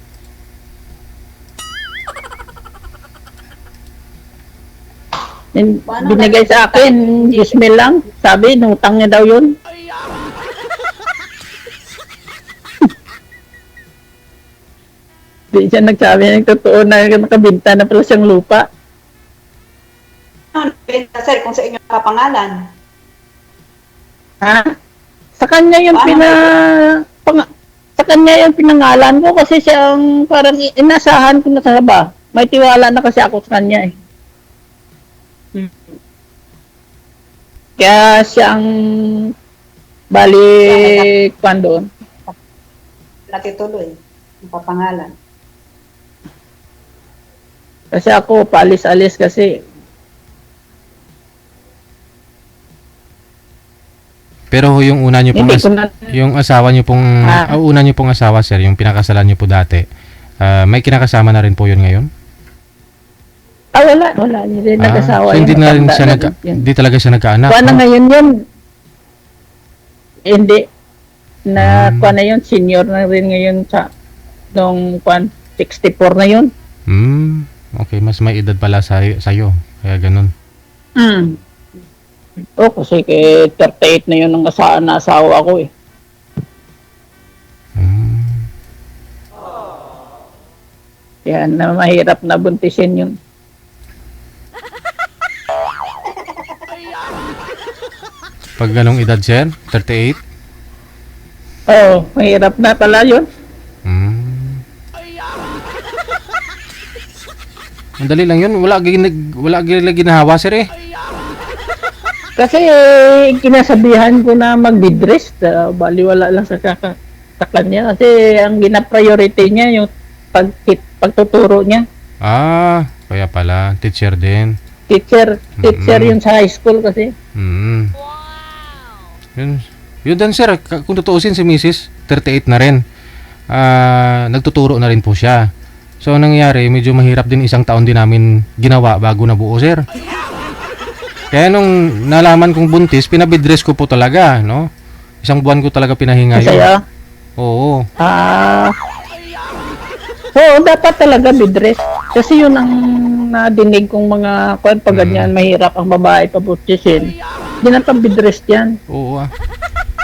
S6: Binigay sa akin, 10,000 lang. Sabi, nutang niya daw yun. Di siya nagsabi ng totoo na nakabinta na pala siyang lupa.
S10: Sir, kung sa inyo nakapangalan.
S6: Ha? Sa kanya yung sa kanya yung pinangalan ko kasi siyang parang inasahan ko na sa ba. May tiwala na kasi ako sa kanya eh. Kaya siyang balik doon.
S10: Natituloy. Ang papangalan.
S6: Kasi ako paalis-alis kasi.
S1: Pero yung una nyo pong
S6: Hindi ko na-
S1: yung asawa nyo pong una nyo pong asawa, sir, yung pinakasalan nyo po dati, may kinakasama na rin po yun ngayon?
S6: Wala. Hindi rin nag-asawa.
S1: So hindi
S6: yung
S1: na rin
S6: matanda
S1: siya
S6: na yun.
S1: hindi talaga siya nagkaanak.
S6: Kuha na
S1: no?
S6: ngayon yun. Hindi. Kuha na yun. Senior na rin ngayon sa nung 64 na yun.
S1: Okay, mas may edad pala sa'yo. Kaya ganun.
S6: Kasi 38 na yun ang asawa ko eh. Yan, na mahirap na buntisin yun.
S1: Pag ganong edad, sir, 38?
S6: Oo, mahirap na pala yun.
S1: Hmm. Madali lang yun. Wala ginahawa, sir eh.
S6: Kasi kinasabihan ko na mag-bidrest, baliwala lang sa kanya. Kasi ang gina-priority niya yung pagtuturo niya.
S1: Ah, kaya pala. Teacher din.
S6: Teacher yun sa high school kasi.
S1: Hmm. Yun din, sir. Kung tutuusin si Mrs. 38 na rin. Nagtuturo na rin po siya. So, nangyayari, medyo mahirap din, 1 taon din namin ginawa bago nabuo, sir. Kaya nung nalaman kong buntis, pinabidress ko po talaga, no? 1 buwan ko talaga pinahinga yun.
S6: Masaya.
S1: Oo.
S6: So, dapat talaga bidrest. Kasi yun ang nadinig kong mga pag ganyan, mahirap ang babae pabutisin. Hindi na bidrest yan.
S1: Oo ah.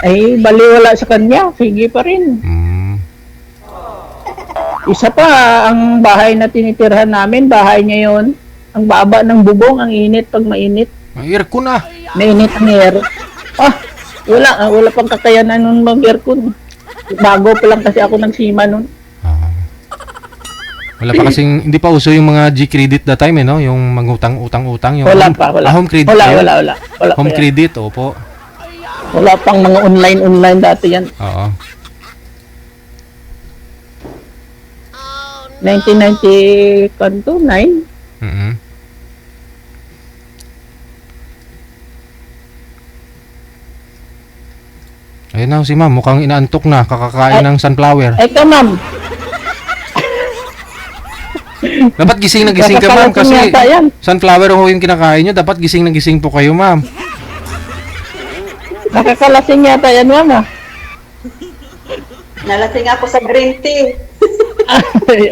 S6: Ay, baliwala sa kanya. Sige pa rin.
S1: Hmm.
S6: Isa pa, ang bahay na tinitirhan namin, bahay niya yun. Ang baba ng bubong, ang init pag mainit.
S1: Aircon ah.
S6: Mainit ang air. Wala pang kakayanan nun mag-aircon. Bago pa lang kasi ako nagsima nun.
S1: Wala pa kasing, hindi pa uso yung mga G-credit that time eh, no? Yung mangutang-utang-utang. Yung
S6: Wala pa.
S1: home credit.
S6: Wala
S1: Home
S6: pa yan.
S1: credit, opo.
S6: Wala pang mga online dati yan.
S1: Oo.
S6: 1999.
S1: Mm-hmm. Ayun na si ma'am, mukhang inaantok na, kakakain ng sunflower.
S6: Ito ma'am,
S1: Dapat gising na gising ka ma'am kasi
S6: Kakalasin yata yan.
S1: sunflower ho yung kinakain nyo. Dapat gising na gising po kayo ma'am.
S6: nakakalasing yata yan ma'am.
S10: Nalasing ako sa green tea.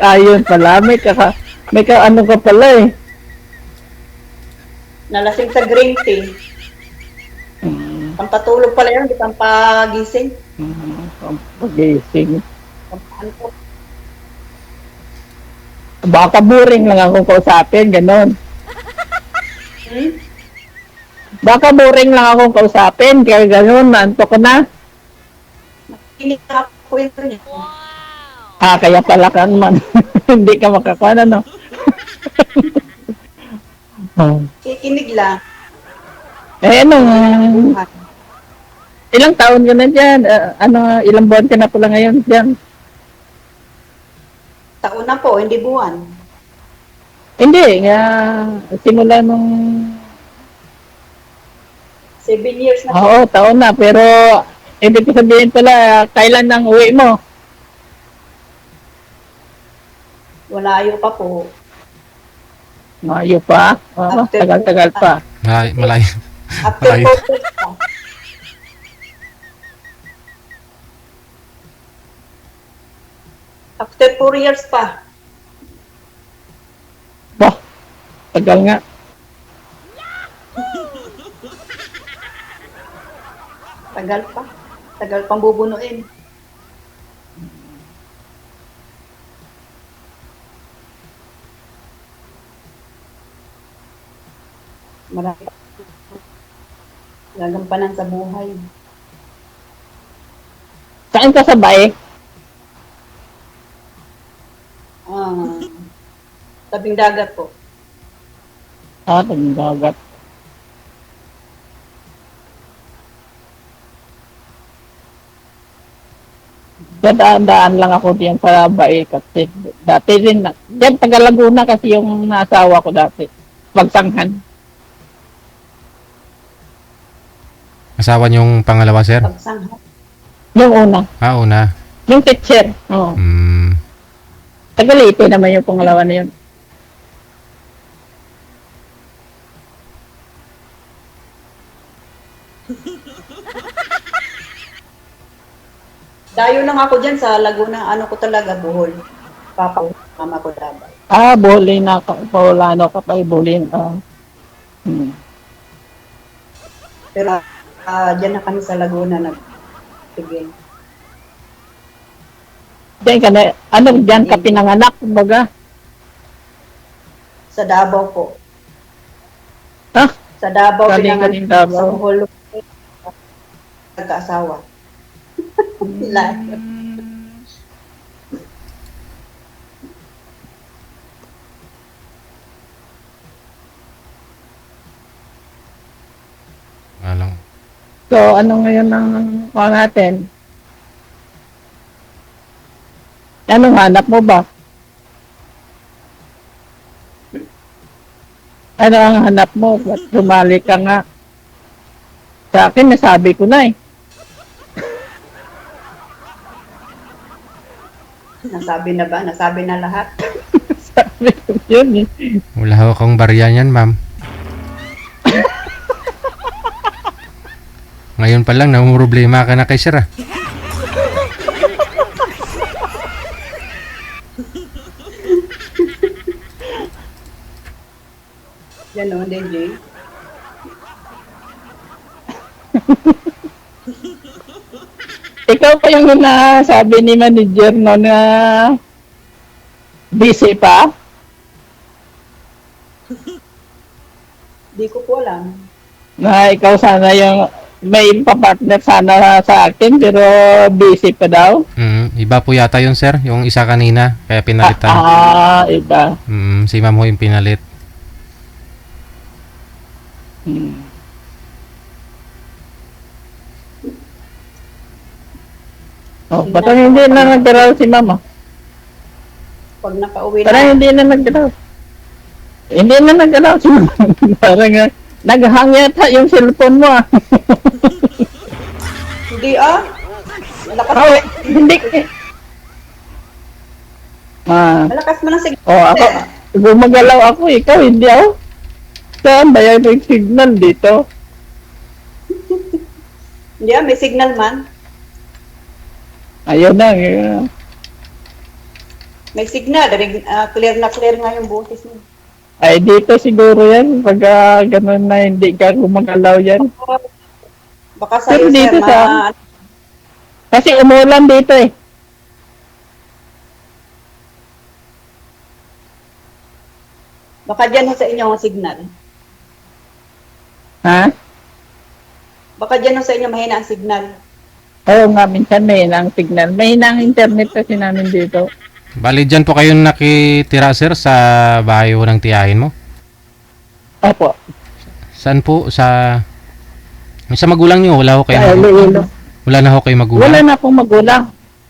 S6: Ayun pala, may ano ka pala eh.
S10: Nalasing sa green tea. Pampatulog pala yun, di pampagising.
S6: Pagising.
S10: Pampaantok.
S6: Baka boring lang akong kausapin, ganon. Baka boring lang akong kausapin, kaya ganon, naantok ko na.
S10: Kinig na ako ito niya.
S6: Kaya pala ka naman. Hindi ka makakuha, no?
S10: Kikinig lang.
S6: Ilang taon ka na dyan? Ilang buwan ka na pala ngayon dyan?
S10: Taon na po, hindi buwan.
S6: Hindi, simula nung...
S10: 7 years na po.
S6: Oo, taon na, pero ibig ko sabihin pala, kailan ang uwi mo?
S10: Malayo pa po.
S6: Mayo pa? Oo, tagal-tagal pa.
S1: Malayo.
S10: After 4 years pa. After 4 years pa.
S6: Bah, tagal nga.
S10: Tagal pa. Tagal pang bubunuin. Marami pa. Gagampanan sa buhay.
S6: Saan ka sabay?
S10: Tabing dagat po.
S6: Tabing dagat. Dadaan lang ako diyan sa Bae kasi dati din, diyan taga Laguna kasi yung nasawa ko dati. Pagsanghan.
S1: Asawa niyong pangalawa, sir?
S10: Pagsanghan.
S6: Yung una.
S1: Una.
S6: Yung teacher. Oo. Taga Leyte naman yung pangalawa na yun.
S10: Dayo lang ako dyan sa Laguna, ano ko talaga, Bohol. Papa, mama ko dapat.
S6: Bolin na ka. Paulano ka pa, Bolin.
S10: Pero dyan na kami sa Laguna nag-tigil.
S6: Diyan ka na, diyan ka pinanganak, kumbaga?
S10: Sa Davao po.
S6: Ha?
S10: Sa Davao
S6: Galing
S10: pinanganak.
S6: Davao.
S10: Sa Bohol. Nagkaasawa. Live.
S1: Alam.
S6: So, ano ngayon ang kuha natin? Anong hanap mo ba? Ano ang hanap mo? Ba't sumali ka nga? Sa akin, nasabi ko na eh.
S10: Nasabi na ba? Nasabi na lahat?
S6: Sabi ko yun eh.
S1: Wala ho akong barya niyan, ma'am. Ngayon pa lang, namumroblema ka na kay sir, ah.
S10: Yan o, DJ.
S6: Ikaw pa yung sabi ni manager no na busy pa?
S10: Di ko po alam.
S6: Na ikaw sana yung may papartner sana sa akin pero busy pa daw?
S1: Iba po yata yun, sir. Yung isa kanina, kaya pinalitan.
S6: Iba.
S1: Si ma'am ho yung pinalit.
S6: Oh, ba't hindi na nagdaraw si mama?
S10: Pag nakauwi
S6: Parang
S10: na.
S6: hindi na nagdaraw. Hindi na nagdaraw si mama. Parang naghang yata yung cellphone mo ah.
S10: Hindi ah. Malakas,
S6: Oh, hindi.
S10: malakas mo ng signal.
S6: Oh, ako, gumagalaw ako, ikaw hindi ako. Saan ba yung signal dito?
S10: Hindi ah, may signal man.
S6: Ayun na.
S10: May signal. Clear na clear nga yung boses mo.
S6: Ay, dito siguro yan. Pag ganun na hindi ka gumagalaw yan.
S10: Baka
S6: Pero
S10: sa'yo,
S6: dito
S10: sir,
S6: kasi umulan dito eh.
S10: baka dyan ho sa inyo ang signal.
S6: Ha?
S10: Baka dyan ho sa inyo mahina ang signal.
S6: Oo nga, minsan may hinang signal. May hinang internet kasi namin dito.
S1: Bali, dyan po kayo nakitira, sir, sa bahay ho ng tiyahin mo?
S6: Opo.
S1: Saan po? Sa magulang niyo? Wala ho kayo
S6: Sa Iloilo.
S1: Wala na ho kayo magulang?
S6: Wala na akong magulang.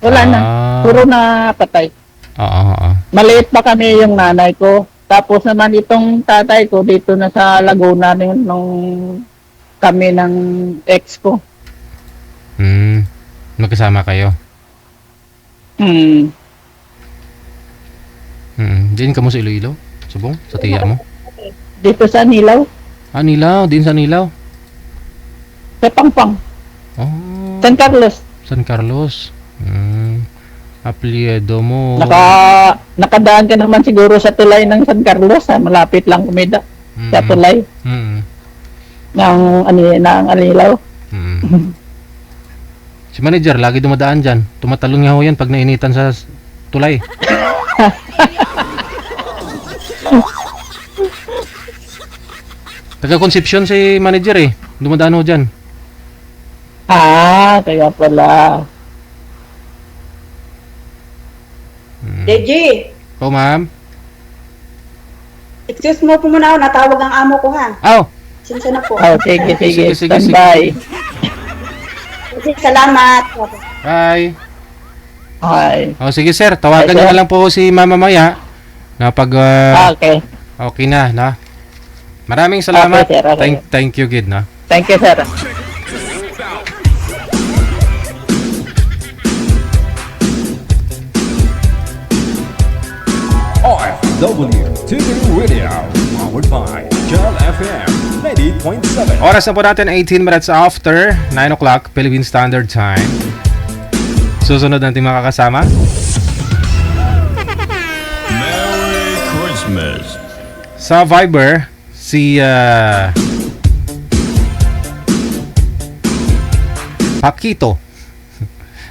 S6: Wala na. Puro na patay.
S1: Oo.
S6: Maliit pa kami yung nanay ko. Tapos naman itong tatay ko dito na sa Laguna nung kami ng ex ko.
S1: Magkasama kayo? Diyan ka mo sa Iloilo? Subong? Sa tiya mo?
S6: Dito sa Nilaw.
S1: Nilaw. Din sa Nilaw?
S6: Sa Pangpang.
S1: Oh.
S6: San Carlos.
S1: San Carlos. Apelyido mo.
S6: Nakadaan ka naman siguro sa tulay ng San Carlos. Malapit lang kumida. Sa tulay. Ng Alilaw.
S1: Si manager, lagi dumadaan dyan. Tumatalon nga ho yan pag nainitan sa tulay. Taga-Concepcion si manager eh. Dumadaan ho dyan.
S6: Kaya pala.
S10: DJ,
S1: Oh, ma'am.
S10: excuse mo po muna ako. Natawag ang amo ko ha.
S1: Oh.
S10: Sinsa na po.
S6: Sige.
S1: Sige.
S6: Standby.
S10: Salamat.
S1: Bye.
S6: Okay.
S1: Sige sir, tawagan niyo na lang po si Mama Maya na pag
S6: Okay.
S1: okay na. Maraming salamat.
S6: Okay, sir. Okay.
S1: Thank you, Gid, na.
S6: Thank you, sir.
S2: OFW TV Radio, powered by Jel FM 90.7.
S1: Oras na po natin 18 minutes after 9 o'clock Philippine Standard Time. Susunod natin makakasama.
S4: Merry Christmas.
S1: Sa Viber, si Pakito.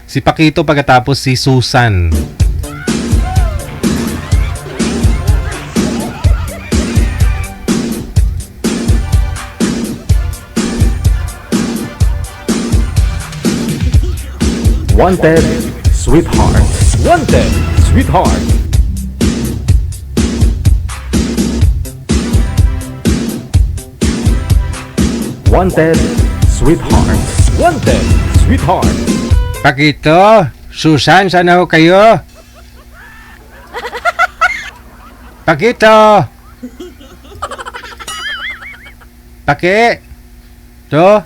S1: Si Pakito pagkatapos si Susan.
S2: Wanted, sweetheart. Wanted, sweetheart. Wanted, sweetheart. Wanted, sweetheart.
S1: Pakito, Susan, sana ho kayo? Pakito! Paki! To?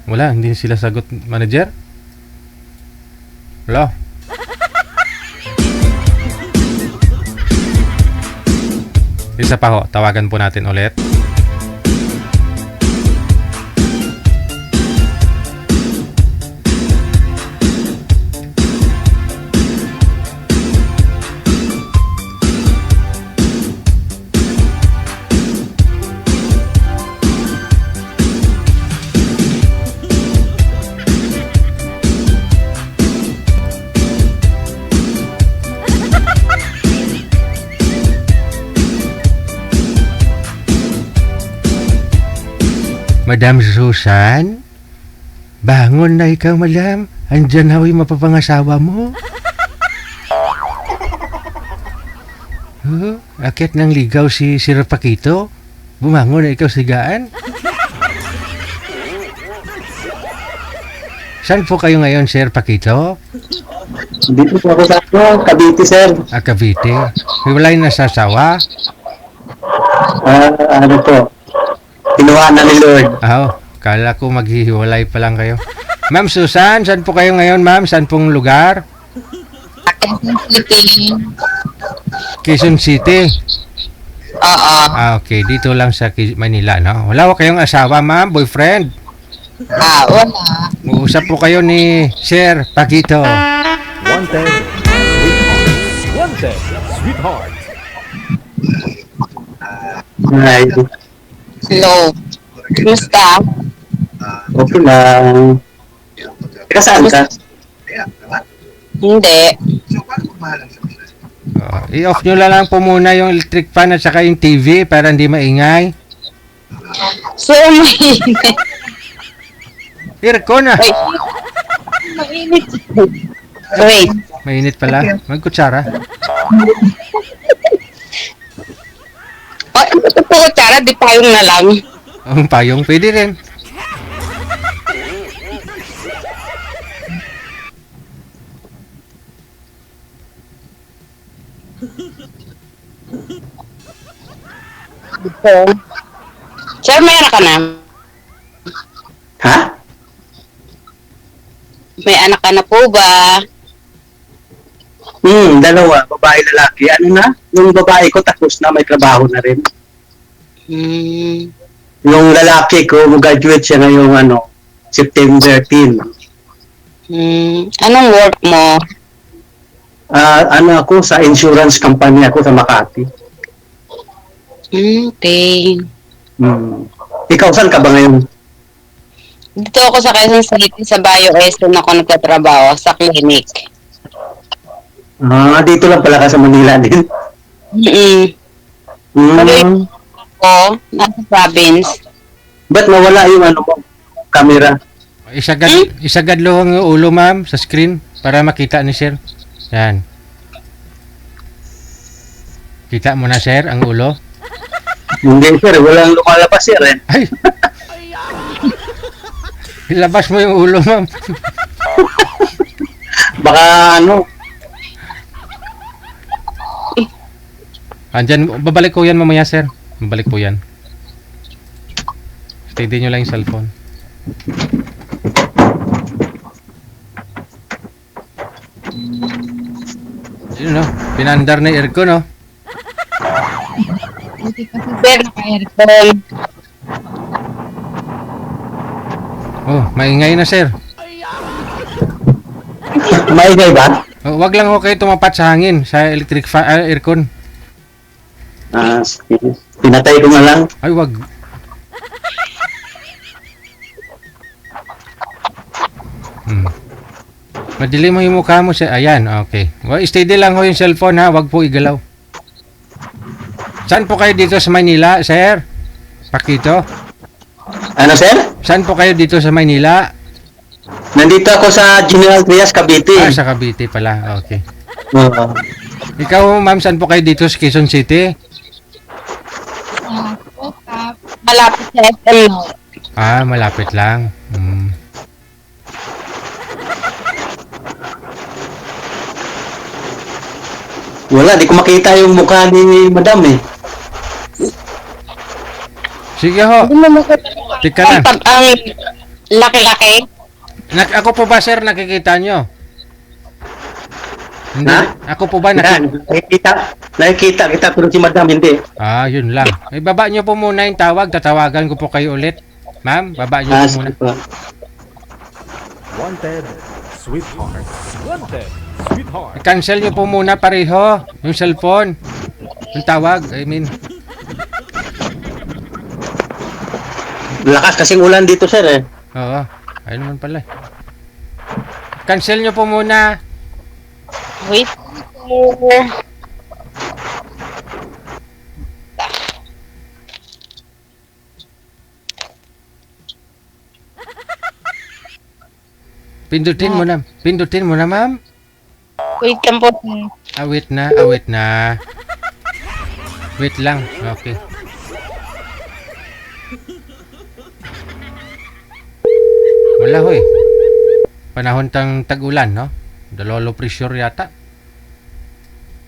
S1: Wala, hindi sila sagot, manager. Wala. Isa pa ho, tawagan po natin ulit. Madam Susan? Bangon na ikaw, madam. Andyan na yung mapapangasawa mo. Akit ng ligaw si Sir Paquito. Bumangon na ikaw sigaan. Saan po kayo ngayon, Sir Paquito?
S8: Dito po ako sa Cavite, sir.
S1: Cavite. Hiwalay na sa sawa.
S8: Ano po? Kinuha na ni Lord.
S1: Kala ko maghihiwalay pa lang kayo. Ma'am Susan, saan po kayo ngayon, ma'am? Saan pong lugar? Quezon City.
S7: Oo.
S1: Okay. Dito lang sa Manila, no? Wala ko kayong asawa, ma'am? Boyfriend?
S7: Wala.
S1: Uusap po kayo ni Sir Paquito.
S2: Wanted, sweetheart. Wanted, sweetheart.
S8: Ay,
S7: Hello. Kumusta?
S8: okay lang. Kasaan ka?
S7: Hindi.
S1: I-off nyo lang po muna yung electric fan at saka yung TV para hindi maingay.
S7: So, mainit.
S1: Aircon na.
S7: Mainit. Wait.
S1: Mainit pala. Magkutsara.
S7: Ito po, Tara, di payong na lang.
S1: Ang payong pwede rin.
S7: Sir, may anak ka na?
S8: Ha?
S7: May anak ka na po ba?
S8: Dalawa. Babae, lalaki. Ano na? Yung babae ko tapos na, may trabaho na rin. Yung lalaki ko, graduate siya ngayong September 13.
S7: Anong work mo?
S8: Ako sa insurance company ako sa Makati.
S7: Okay.
S8: Ikaw, saan ka ba ngayon?
S7: Dito ako sa Quezon City, sa BioSN ako nagtatrabaho, sa clinic.
S8: Dito lang pala ka sa Manila din.
S7: Ako, nasa province.
S8: Ba't nawala yung camera?
S1: Isagad lo ang ulo, ma'am, sa screen para makita ni Sir. Yan. Kita mo na, Sir, ang ulo?
S8: Hindi, sir. Walang lumalabas, sir.
S1: Ay! Ilabas mo yung ulo, ma'am.
S8: Baka
S1: Andyan, babalik ko yan mamaya, sir. Babalik po yan. Steady nyo lang yung cellphone. Yun, no? Pinandar na aircon, no?
S7: Sir, naka-aircon.
S1: Oh, maingay na, sir.
S8: maingay ba?
S1: Oh, wag lang ho kayo tumapat sa hangin, sa electric aircon.
S8: Sige. Pinatay ko na lang.
S1: Ay, wag. Madilim mo yung mukha mo, sir. Ayan, okay. Well, steady lang ho yung cellphone, ha? Wag po igalaw. Saan po kayo dito sa Manila, sir? Paquito?
S8: Ano, sir?
S1: Saan po kayo dito sa Maynila?
S8: Nandito ako sa General Trias, Cavite.
S1: Ah, sa Cavite pala. Okay.
S8: Oo.
S1: Ikaw, ma'am, saan po kayo dito sa Quezon City?
S9: Malapit sa SM.
S1: Ah, malapit lang.
S8: Wala, di ko makita yung mukha ni Madam eh.
S1: Sige ho. Tika lang.
S9: Pag ang laki-laki.
S1: Ako po ba, sir, nakikita nyo? Hindi.
S8: Ha?
S1: Ako po ba
S8: Yan, nakikita kita pero si Madam hindi.
S1: Ah, yun lang. Baba nyo po muna yung tawag. Tatawagan ko po kayo ulit. Ma'am, baba nyo
S8: Ah,
S1: po muna.
S8: sige po.
S2: Wanted, sweetheart. Wanted, sweetheart.
S1: Cancel nyo po muna pareho. Yung cellphone. Yung tawag, I mean.
S8: Lakas kasing ulan dito, sir eh.
S1: Oo. Ayun naman pala. Cancel nyo po muna.
S9: Wait.
S1: Pindutin mo na. Pindutin mo na, ma'am.
S9: Wait lang po.
S1: Awit na, awit na. Wait lang. Okay. Wala hoy. Panahon tang tag-ulan, no? Low pressure yata.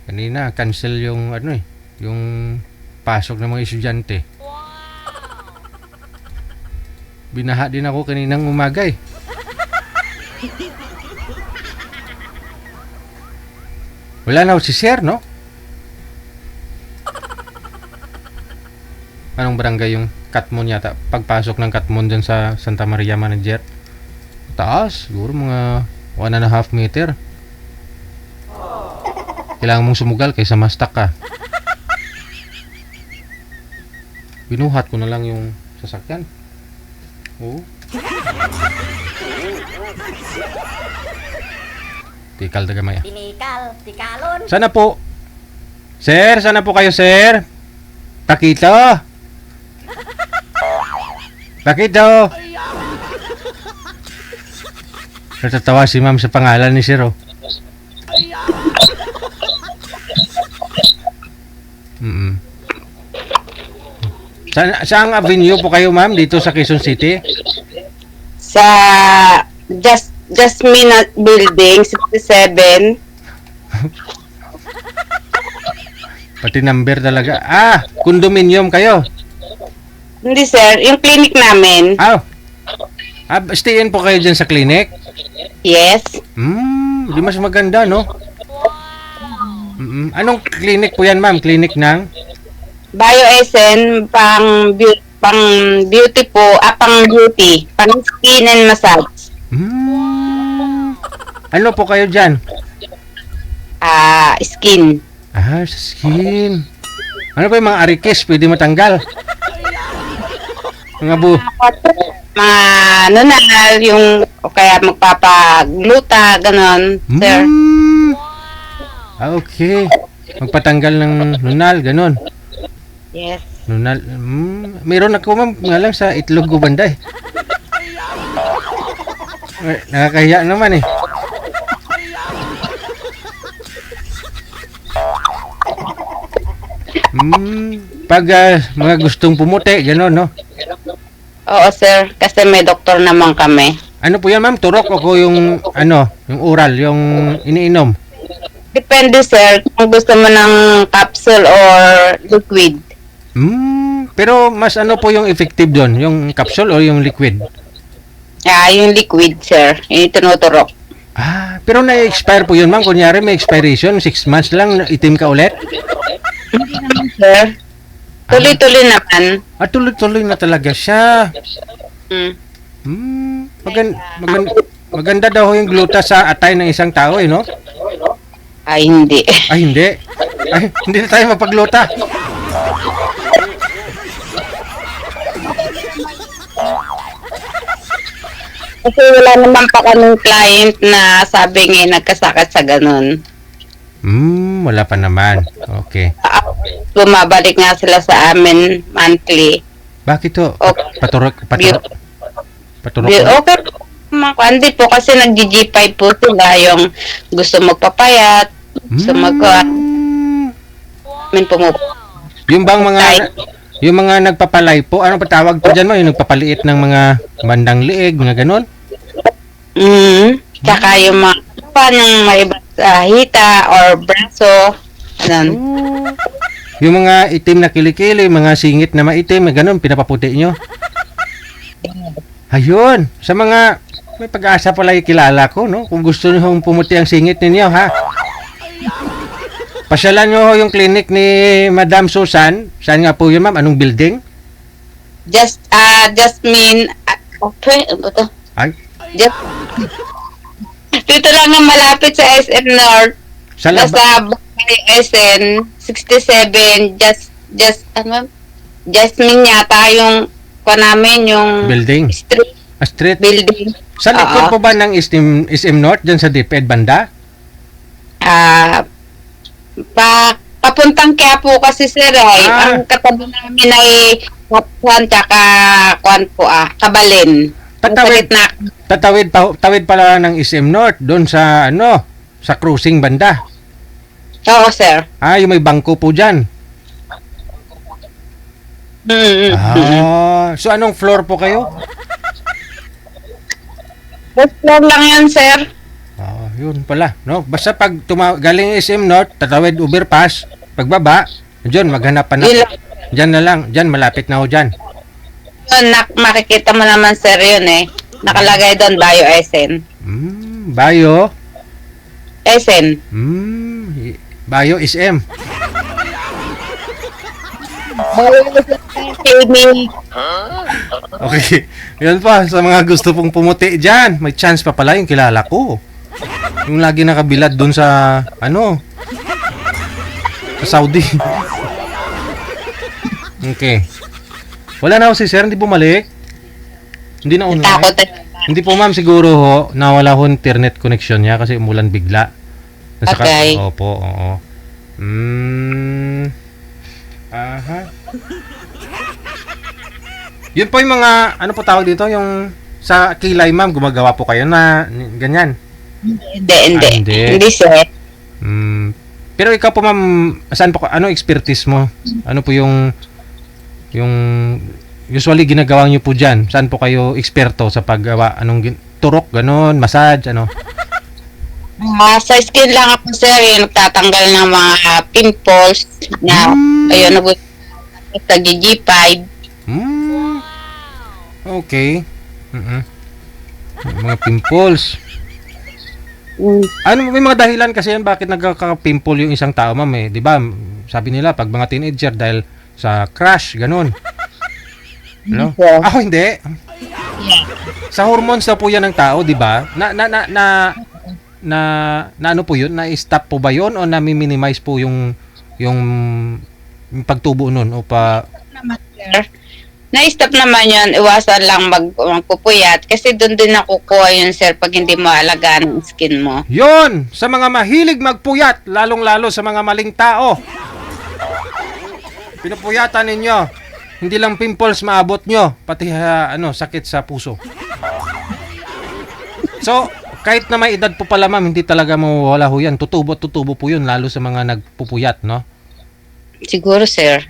S1: Kanina, cancel yung ano eh. Yung pasok ng mga estudyante. Binaha din ako kaninang umaga eh. Wala na si Sir, no? Anong barangay yung Katmon yata? Pagpasok ng Katmon dyan sa Santa Maria Manager. Taas, siguro mga 1.5 meter. Kailangan mong sumugal kaysa mastak ka. Binuhat ko na lang yung sasakyan. Oo. Tikal taga maya.
S7: Tikalon.
S1: Sana po. Sir, sana po kayo, sir. Pakito. Pakito. Natatawa si ma'am sa pangalan ni Sir, oh. Saang avenue po kayo, ma'am, dito sa Quezon City?
S9: Sa Jasmine Building, 67.
S1: Pati number talaga. Ah, condominium kayo.
S9: Hindi sir, yung clinic namin.
S1: Stayin po kayo dyan sa clinic?
S9: Yes.
S1: Di mas maganda, no? Anong clinic po yan, ma'am? Clinic ng?
S9: BioSN, pang beauty po, pang beauty, pang skin and massage.
S1: Ano po kayo dyan?
S9: Skin.
S1: Sa skin. Ano pa yung mga arikis? Pwede matanggal? Mga
S9: Mga ano na, yung o kaya magpapagluta, ganon, sir.
S1: Okay. Magpatanggal ng nunal, ganon.
S9: Yes.
S1: Nunal. Meron ako, ma'am, nga lang sa itlog ko banda eh. Nakakahiya naman eh. Pag mga gustong pumuti, gano'n, no?
S9: Oo, sir. Kasi may doktor naman kami.
S1: Ano po yan, ma'am? Turok o yung, yung oral, yung iniinom?
S9: Depende, sir. Kung gusto mo ng capsule or liquid.
S1: Pero mas ano po yung effective doon? Yung capsule o yung liquid?
S9: Yung liquid, sir. Yung tinuturok.
S1: Pero na-expire po yun, ma'am. Kunyari may expiration, 6 months lang, itim ka ulit?
S9: Hindi naman, sir. Tuloy-tuloy naman.
S1: Tuloy-tuloy na talaga siya. Maganda daw yung gluta sa atay ng isang tao, eh, no?
S9: Ay, hindi.
S1: Ay, hindi. Ay, hindi na tayo mapagluta.
S9: Kasi wala naman pa kaming client na sabi nga nagkasakit sa ganun.
S1: Wala pa naman. Okay.
S9: Bumabalik nga sila sa amin monthly.
S1: Bakit to?
S9: Okay.
S1: Paturok.
S9: Okay. Hindi po kasi nag-G5 po sila yung gusto magpapayat, gusto
S1: Yung bang yung mga nagpapalay po, ano pa tawag po dyan mo? Yung nagpapaliit ng mga bandang liig, mga ganon?
S9: Tsaka yung mga ng may hita or braso. Ganun.
S1: Yung mga itim na kilikili, mga singit na maitim, ganon, pinapaputi nyo? Ayun, sa mga may pag-asa pala yung kilala ko, no? Kung gusto nyo pumuti ang singit ninyo, ha? Pasyalan nyo yung clinic ni Madam Susan. Saan nga po yun, ma'am? Anong building?
S9: Jasmine,
S1: Ay,
S9: dito lang na malapit sa SM North.
S1: sa
S9: Nasa Bakay SN 67, Jasmine yata yung namin yung
S1: building.
S9: street
S1: Street.
S9: building.
S1: Sa likod po ba ng SM North, dyan sa DepEd banda?
S9: Papuntang Quiapo kasi sir ay ang katabi namin ay Kapsan tsaka Kabalin.
S1: Tawid pala ng SM North, doon sa sa cruising banda.
S9: Oo sir.
S1: Yung may bangko po dyan. So anong floor po kayo?
S9: First floor lang yan sir.
S1: Yun pala, no? Basta pag galing SM North, tatawid overpass, pagbaba, diyan maghanap pa na. Diyan na lang, diyan malapit na ho diyan.
S9: Makikita mo naman sir yun eh. Nakalagay doon Bio SN.
S1: Bio?
S9: SN.
S1: Bio SM. Okay. Yan pa, sa mga gusto pong pumuti dyan, may chance pa pala yung kilala ko. Yung lagi nakabilad dun sa, sa Saudi. Okay. Wala na ho si sir, hindi bumalik. Hindi na online. Hindi po ma'am, siguro ho, nawala ho internet connection niya kasi umulan bigla.
S9: Okay.
S1: Opo, oo. Aha. Yun po yung mga, ano po tawag dito, yung sa kilay ma'am, gumagawa po kayo na ganyan.
S9: Hindi sir.
S1: Pero ikaw po ma'am, saan po, ano expertise mo? Ano po yung usually ginagawa niyo po dyan? Saan po kayo eksperto sa paggawa? Turok, ganon, massage, ano?
S9: Sa skin lang ako sir, yung nagtatanggal ng mga pimples na, ayun, sa G5.
S1: Okay. Mga pimples. May mga dahilan kasi yan bakit nagkaka-pimple yung isang tao, ma'am eh. 'Di ba? Sabi nila pag mga teenager dahil sa crush, ganun. Ano? Hindi. Sa hormones na po yan ng tao, 'di ba? Na ano po 'yun? Na-stop po ba 'yun o na-minimize po yung pagtubo nun o pa
S9: Na-stop naman yun, iwasan lang magpupuyat kasi doon din nakukuha yun sir pag hindi mo alagaan ang skin mo.
S1: Yun! Sa mga mahilig magpuyat, lalong-lalo sa mga maling tao. Pinupuyatan ninyo. Hindi lang pimples maabot nyo, pati sakit sa puso. So, kahit na may edad po pala ma'am, hindi talaga mawawala ho yan. Tutubo po yun, lalo sa mga nagpupuyat, no?
S9: Siguro sir.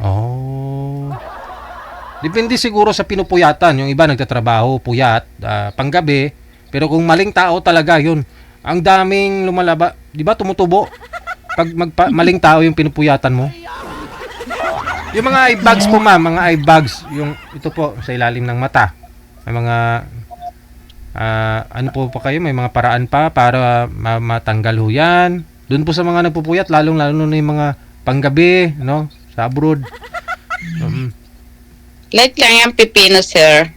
S1: Depende siguro sa pinupuyatan. Yung iba nagtatrabaho, puyat, panggabi. Pero kung maling tao talaga yun, ang daming lumalaba. Di ba tumutubo? Pag maling tao yung pinupuyatan mo. Yung mga eye bags po ma'am, mga eye bags. Yung ito po sa ilalim ng mata. May mga, ano po pa kayo? May mga paraan pa para matanggal ho yan. Doon po sa mga nagpupuyat, lalo na yung mga panggabi, no? Sa abroad.
S9: Light lang yung pipino, sir.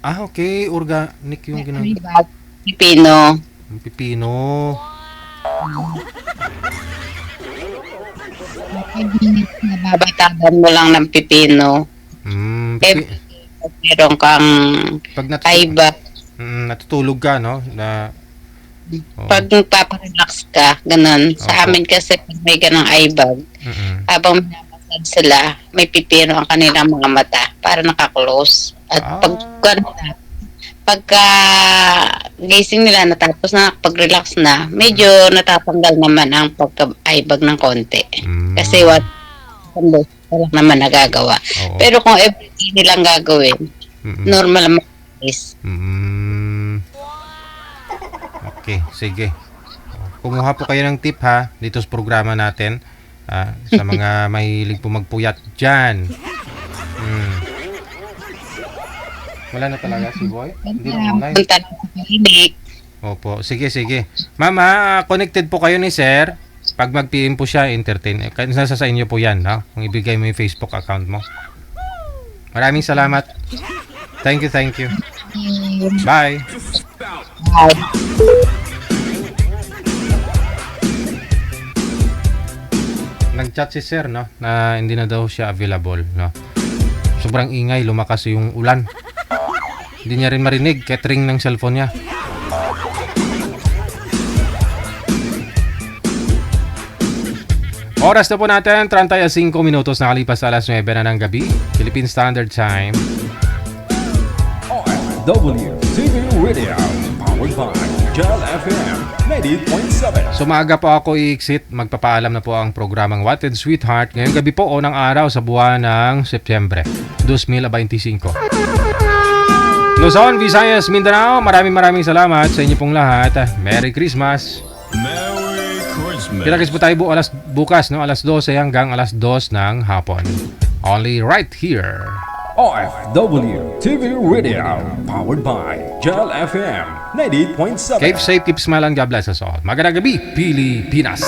S1: Okay. Organic yung ginagawa.
S9: Pipino.
S1: Pipino.
S9: Nababatagan mo lang ng pipino. Meron kang kaiba.
S1: Natutulog ka, no?
S9: Pag nagpaparelax ka, ganun. Sa amin kasi may ganang eye bag. Habang sila, may pipino ang kanilang mga mata para nakaklose. At pagka gising nila, natapos na, pag-relax na, medyo natatanggal naman ang pagka-aibag ng konti. Kasi wala naman nagagawa.
S1: Oo.
S9: Pero kung everyday nilang gagawin, normal naman is.
S1: Okay, sige. Kumuha po kayo ng tip ha dito sa programa natin sa mga mahilig po magpuyat dyan. Wala na talaga si Boy? Hindi na online.
S9: Punta na sa klinik.
S1: Opo, sige. Mama, connected po kayo ni Sir. Pag mag-PM po siya, entertain. Nasa sa inyo po yan, no? Kung ibigay mo yung Facebook account mo. Maraming salamat. Thank you. Bye.
S9: Bye.
S1: Nag-chat si Sir, no? Na hindi na daw siya available, no? Sobrang ingay, lumakas yung ulan. Hindi niya rin marinig, catering ng cellphone niya. Oras na po natin, 35 minutos nakalipas alas 9 na ng gabi, Philippine Standard Time.
S2: OFW TV Radio, powered by Jal FM 90.7.
S1: So maaga po ako i-exit, magpapaalam na po ang programang Wanted Sweetheart ngayong gabi po o ng araw sa buwan ng Setyembre 2025. Luzon, Visayas, Mindanao, maraming salamat sa inyo pong lahat. Merry Christmas!
S4: Merry Christmas.
S1: Kita-kits po tayo bukas, no? Alas 12 hanggang alas 2 ng hapon. Only right here.
S2: OFW TV Radio, powered by Jal FM 90.7.
S1: Keep safe, keep smiling, God bless us all. Magandang gabi, Pilipinas!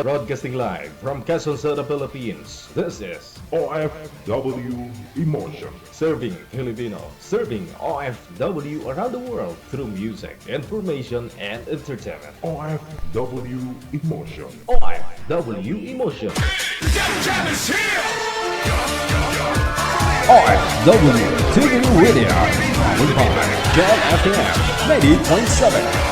S2: Broadcasting live from Quezon City, Philippines. This is
S3: OFW Emotion.
S2: Serving Filipino, serving OFW around the world through music, information, and entertainment.
S3: OFW Emotion.
S2: OFW Emotion. OFW TV Radio, powered by Jal FM 90.7.